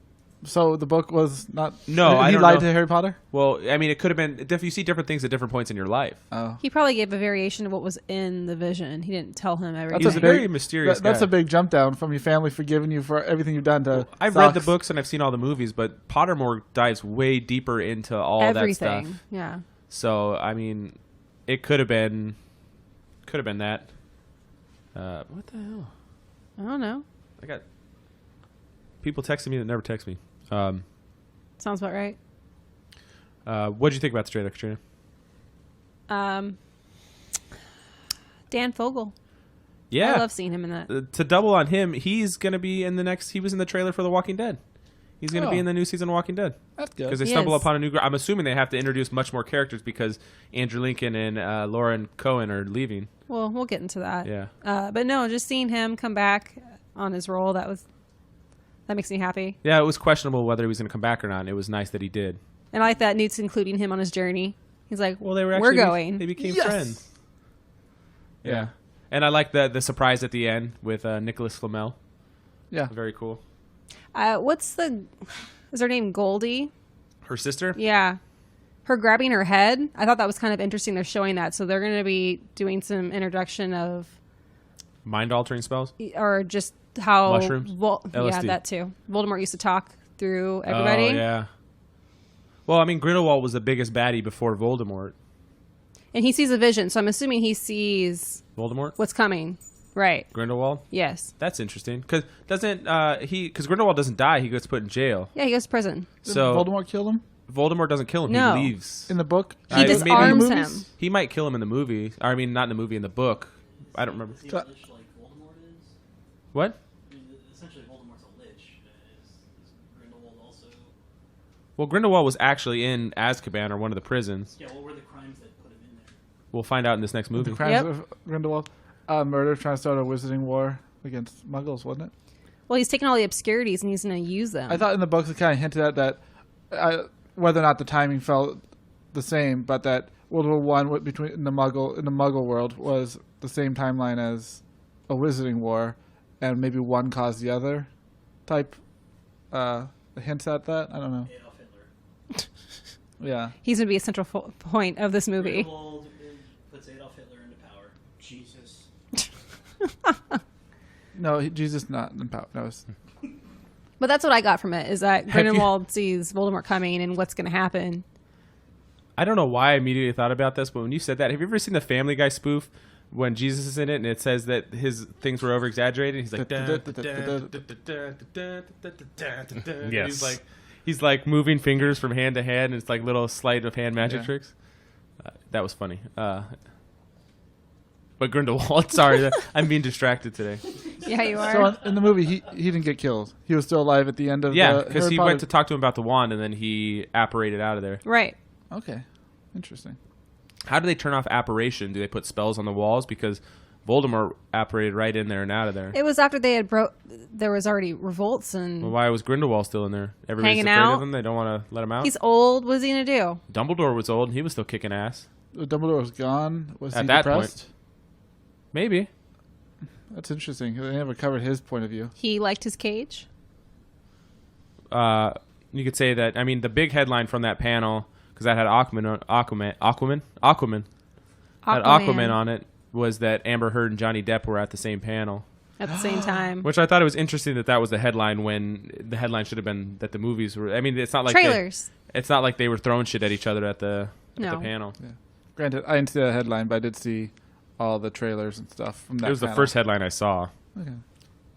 S5: So the book was not...
S2: No, I
S5: he
S2: don't
S5: lied
S2: know.
S5: to Harry Potter?
S2: Well, I mean, it could have been, you see different things at different points in your life.
S5: Oh.
S1: He probably gave a variation of what was in the vision. He didn't tell him everything.
S2: He's a very mysterious
S5: That's
S2: guy.
S5: a big jump down from your family forgiving you for everything you've done to
S2: I've read the books and I've seen all the movies, but Pottermore dives way deeper into all
S1: everything.
S2: that stuff.
S1: Yeah.
S2: So, I mean, it could have been that. What the hell?
S1: I don't know.
S2: I got people texting me that never text me.
S1: Sounds about right.
S2: What did you think about the trailer, Katrina?
S1: Dan Fogel.
S2: Yeah.
S1: I love seeing him in that.
S2: To double on him, he's going to be in he was in the trailer for The Walking Dead. He's going to be in the new season of Walking Dead.
S5: That's good.
S2: Because they
S1: He
S2: stumble
S1: is.
S2: upon a new I'm assuming they have to introduce much more characters because Andrew Lincoln and Lauren Cohen are leaving.
S1: Well, we'll get into that.
S2: Yeah.
S1: But no, just seeing him come back on his role, that makes me happy.
S2: Yeah, it was questionable whether he was going to come back or not. And it was nice that he did.
S1: And I like that Newt's including him on his journey. He's like,
S2: Well, they were
S1: we're
S2: actually
S1: going.
S2: They became
S5: Yes!
S2: friends.
S5: Yeah.
S2: And I like the surprise at the end with Nicholas Flamel.
S5: Yeah.
S2: Very cool.
S1: Is her name Goldie?
S2: Her sister?
S1: Yeah. Her grabbing her head. I thought that was kind of interesting. They're showing that. So they're going to be doing some introduction of,
S2: Mind altering spells?
S1: or just how.
S2: Mushrooms?
S1: Yeah,
S2: LSD.
S1: that too. Voldemort used to talk through everybody.
S2: Oh, yeah. Well, I mean, Grindelwald was the biggest baddie before Voldemort.
S1: And he sees a vision. So I'm assuming he sees
S2: Voldemort?
S1: what's coming. Right.
S2: Grindelwald?
S1: Yes.
S2: That's interesting. Because Grindelwald doesn't die, he gets put in jail.
S1: Yeah, he goes to prison.
S2: So
S5: Voldemort killed him
S2: Voldemort doesn't kill him,
S1: No.
S2: he leaves.
S5: in the book?
S1: He
S2: maybe-
S1: disarms
S5: maybe-
S1: him.
S2: He might kill him in the movie. Or, I mean, not in the movie, in the book. I don't remember.
S4: Is he a lich like Voldemort is?
S2: What?
S4: I mean, essentially, Voldemort's a lich. Is Grindelwald also?
S2: Well, Grindelwald was actually in Azkaban, or one of the prisons.
S4: Yeah, what were the crimes that put him in there?
S2: We'll find out in this next movie.
S5: The crimes
S1: Yep.
S5: of Grindelwald. Murder, trying to start a wizarding war against Muggles, wasn't it?
S1: Well, he's taking all the obscurities and he's going to use them.
S5: I thought in the books it kind of hinted at that, whether or not the timing felt the same, but that World War One between the Muggle world was the same timeline as a wizarding war, and maybe one caused the other. Type hints at that. I don't know.
S4: Adolf Hitler.
S5: Yeah.
S1: He's going to be a central point of this movie.
S4: Grindelwald puts Adolf Hitler into power. Jesus.
S5: No, Jesus not in power. No, it's,
S1: But that's what I got from it, is that Grindelwald sees Voldemort coming and what's going to happen.
S2: I don't know why I immediately thought about this, but when you said that, have you ever seen the Family Guy spoof when Jesus is in it and it says that his things were over exaggerated? He's like,
S3: Yes.
S2: he's like moving fingers from hand to hand, and it's like little sleight of hand magic
S5: Yeah.
S2: tricks. That was funny. But Grindelwald, sorry, I'm being distracted today.
S1: Yeah, you are.
S5: So in the movie, he didn't get killed. He was still alive at the end of
S2: Yeah,
S5: the
S2: because
S5: Harry
S2: he
S5: Potter-
S2: went to talk to him about the wand, and then he apparated out of there.
S1: Right.
S5: Okay, interesting.
S2: How do they turn off apparition? Do they put spells on the walls? Because Voldemort apparated right in there and out of there.
S1: It was after they had there was already revolts and
S2: Well, why was Grindelwald still in there? Everybody's
S1: Hanging
S2: afraid
S1: out?
S2: of him. They don't want to let him out.
S1: he's old. What's he gonna do?
S2: Dumbledore was old, and he was still kicking ass.
S5: Dumbledore was gone. Was
S2: At
S5: he
S2: that
S5: depressed?
S2: Maybe.
S5: That's interesting. They never covered his point of view.
S1: He liked his cage.
S2: You could say that. I mean, the big headline from that panel, because that had Aquaman had Aquaman on it, was that Amber Heard and Johnny Depp were at the same panel.
S1: At the same time.
S2: Which I thought it was interesting that was the headline when the headline should have been that the movies were. I mean, it's not like
S1: Trailers.
S2: It's not like they were throwing shit at each other at the
S1: No.
S2: panel.
S5: Granted, I didn't see that headline, but I did see all the trailers and stuff from that.
S2: It was the
S5: panel.
S2: first headline I saw.
S5: Okay.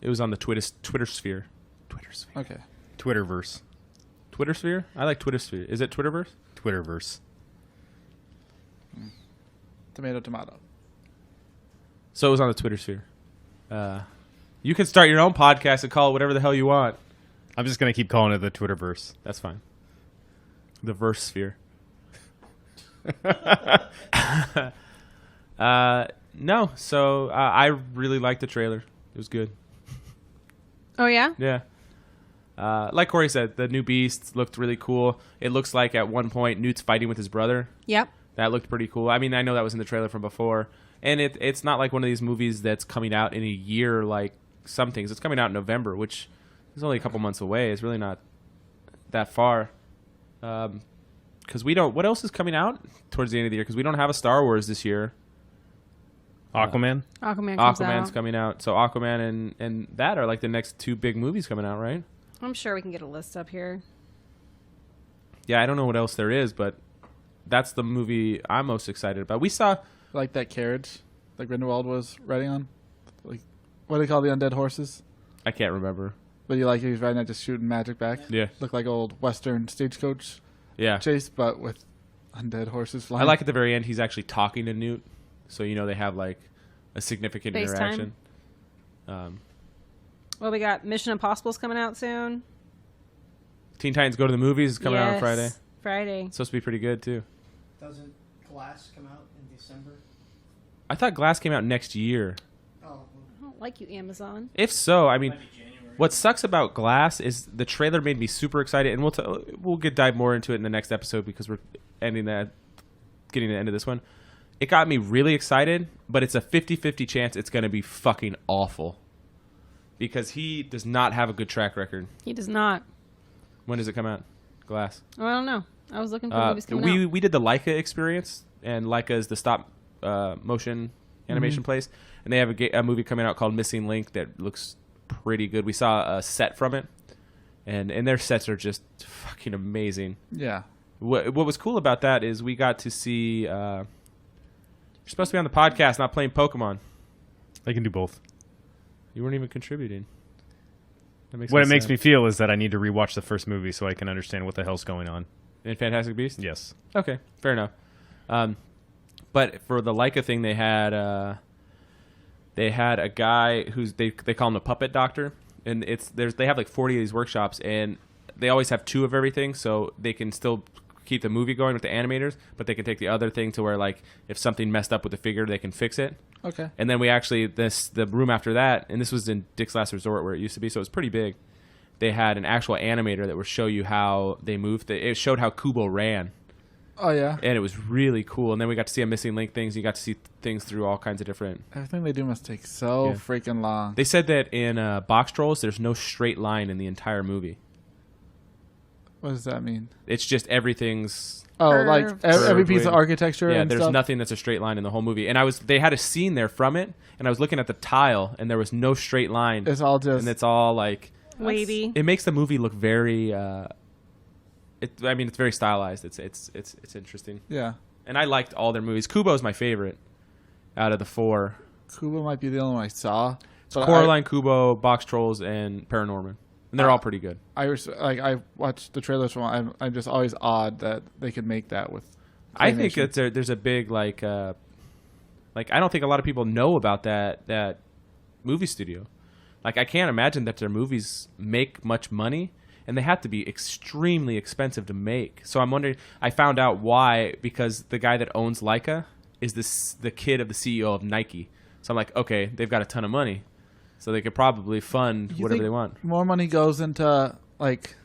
S2: It was on the Twitter sphere. Twitter sphere.
S5: Okay.
S3: Twitterverse.
S2: Twitter sphere? I like Twitter sphere. Is it Twitterverse?
S3: Twitterverse.
S5: Tomato.
S2: So it was on the Twitter sphere. You can start your own podcast and call it whatever the hell you want.
S3: I'm just going to keep calling it the Twitterverse.
S2: That's fine. The verse sphere. No, so I really liked the trailer. It was good.
S1: Oh yeah.
S2: Yeah. Like Corey said, the new Beast looked really cool. It looks like at one point Newt's fighting with his brother.
S1: Yep.
S2: That looked pretty cool. I mean, I know that was in the trailer from before. And it's not like one of these movies that's coming out in a year like some things. It's coming out in November, which is only a couple months away. It's really not that far. Because we don't... What else is coming out towards the end of the year? Because we don't have a Star Wars this year.
S3: Aquaman?
S1: Aquaman comes
S2: Aquaman's
S1: out.
S2: coming out. So Aquaman and that are like the next two big movies coming out, right?
S1: I'm sure we can get a list up here.
S2: Yeah, I don't know what else there is, but that's the movie I'm most excited about. We saw...
S5: Like that carriage that Grindelwald was riding on. Like, what do they call the undead horses?
S2: I can't remember.
S5: But you like he was riding that, just shooting magic back.
S2: Yeah.
S5: Looked like old Western stagecoach
S2: Yeah.
S5: chase, but with undead horses flying.
S2: I like at the very end he's actually talking to Newt, so you know they have like a significant
S1: FaceTime.
S2: interaction.
S1: Well, we got Mission Impossible's coming out soon.
S2: Teen Titans Go to the Movies is coming out on
S1: Yes,
S2: Friday.
S1: Friday.
S2: It's supposed to be pretty good too.
S8: Doesn't Glass come out in December?
S2: I thought Glass came out next year.
S8: Oh,
S1: I don't like you, Amazon.
S2: If so, I mean,
S4: Might be January.
S2: what sucks about Glass is the trailer made me super excited, and we'll dive more into it in the next episode because we're getting to the end of this one. It got me really excited, but it's a 50-50 chance it's going to be fucking awful because he does not have a good track record.
S1: He does not.
S2: When does it come out? Glass.
S1: Oh, I don't know. I was looking for movies coming out.
S2: We did the Leica experience, and Leica is the stop motion animation place, and they have a movie coming out called Missing Link that looks pretty good. We saw a set from it, and their sets are just fucking amazing.
S5: Yeah.
S2: What was cool about that is we got to see. You're supposed to be on the podcast, not playing Pokemon.
S3: I can do both.
S2: You weren't even contributing.
S3: What it makes me feel is that I need to rewatch the first movie so I can understand what the hell's going on.
S2: in Fantastic Beasts.
S3: Yes.
S2: Okay, fair enough. But for the Leica thing, they had a guy who's they call him the puppet doctor, and they have like 40 of these workshops, and they always have 2 of everything, so they can still keep the movie going with the animators, but they can take the other thing to where like if something messed up with the figure, they can fix it.
S5: Okay.
S2: And then we actually the room after that, and this was in Dick's Last Resort where it used to be, so it was pretty big. They had an actual animator that would show you how they moved. It showed how Kubo ran.
S5: Oh yeah.
S2: And it was really cool. And then we got to see a Missing Link things. You got to see things through all kinds of different.
S5: Everything they do must take so
S2: Yeah.
S5: freaking long.
S2: They said that in Box Trolls, there's no straight line in the entire movie.
S5: What does that mean?
S2: It's just everything's.
S5: Oh, like
S1: Curved.
S5: every piece
S2: Curved.
S5: of architecture.
S2: Yeah,
S5: and
S2: there's
S5: stuff?
S2: nothing that's a straight line in the whole movie. And they had a scene there from it, and I was looking at the tile, and there was no straight line.
S5: It's all just.
S2: And it's all like.
S1: Wavy.
S2: It makes the movie look very I mean, it's very stylized. It's interesting.
S5: Yeah.
S2: And I liked all their movies. Kubo's my favorite out of the 4.
S5: Kubo might be the only one I saw. But
S2: Coraline, Kubo, Box Trolls, and Paranorman. And they're all pretty good.
S5: I watched the trailers from. I'm just always odd that they could make that with.
S2: I think
S5: claymation.
S2: there's a big like I don't think a lot of people know about that movie studio. Like I can't imagine that their movies make much money, and they have to be extremely expensive to make. So I'm wondering. I found out why, because the guy that owns Leica is the kid of the CEO of Nike. So I'm like, okay, they've got a ton of money, so they could probably fund
S5: You
S2: whatever
S5: think
S2: they want.
S5: More money goes into like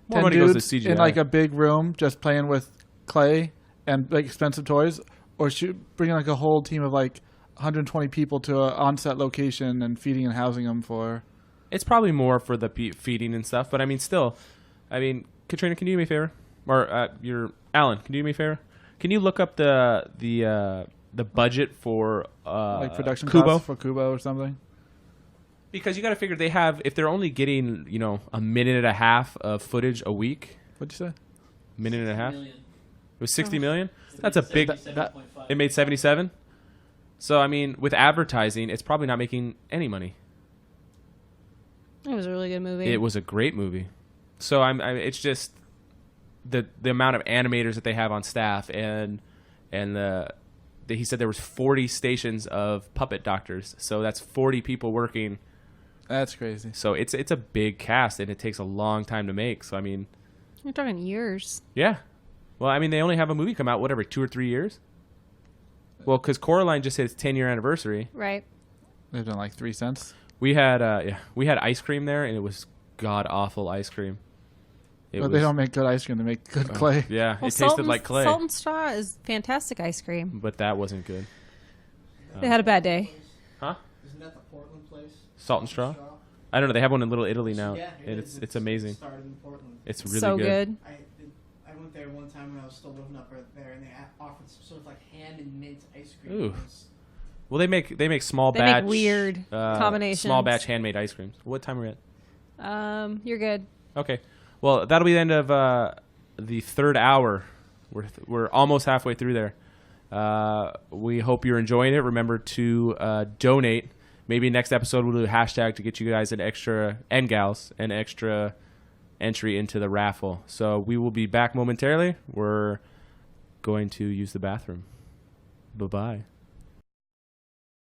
S2: More
S5: 10
S2: money goes to
S5: dudes
S2: CGI.
S5: in like a big room just playing with clay and like expensive toys, or should bring like a whole team of like 120 people to an on-set location and feeding and housing them for.
S2: It's probably more for the feeding and stuff, but I mean, still, I mean, Katrina, can you do me a favor? Or Alan, can you do me a favor? Can you look up the budget for
S5: Like production
S2: Kubo?
S5: costs for Kubo or something.
S2: Because you got to figure they have, if they're only getting, a minute and a half of footage a week,
S5: What'd you say?
S2: minute and a half,
S4: Million.
S2: it was 60 million. That's a big.
S4: 77.5.
S2: It made 77. So I mean, with advertising, it's probably not making any money.
S1: It was a really good movie.
S2: It was a great movie. So it's just the amount of animators that they have on staff, and he said there was 40 stations of puppet doctors. So that's 40 people working.
S5: That's crazy.
S2: So it's a big cast, and it takes a long time to make. So I mean,
S1: You're talking years.
S2: yeah. Well, I mean, they only have a movie come out, whatever, 2 or 3 years. Well, because Coraline just hit its 10-year anniversary.
S1: Right.
S5: They've done like 3 cents.
S2: We had ice cream there, and it was god awful ice cream.
S5: But they don't make good ice cream. They make good clay.
S2: Yeah,
S1: Well,
S2: it tasted like clay,
S1: Salt and Straw is fantastic ice cream.
S2: but that wasn't good.
S1: They had a bad day.
S2: Huh?
S8: Isn't that the Portland place?
S2: Salt and Straw? I don't know. They have one in Little Italy now,
S8: Yeah,
S2: and it's amazing.
S8: Started in Portland.
S2: It's really
S1: So
S2: good.
S8: I went there one time when I was still living up there, and they offered some sort of like ham and mint ice cream.
S2: Ooh.
S8: It was-
S2: Well, they make small
S1: They
S2: batch
S1: make weird combinations.
S2: small batch handmade ice creams. What time are we at?
S1: You're good.
S2: Okay. Well, that'll be the end of the third hour. We're almost halfway through there. We hope you're enjoying it. Remember to donate. Maybe next episode we'll do a hashtag to get you guys an extra entry into the raffle. So we will be back momentarily. We're going to use the bathroom. Bye-bye.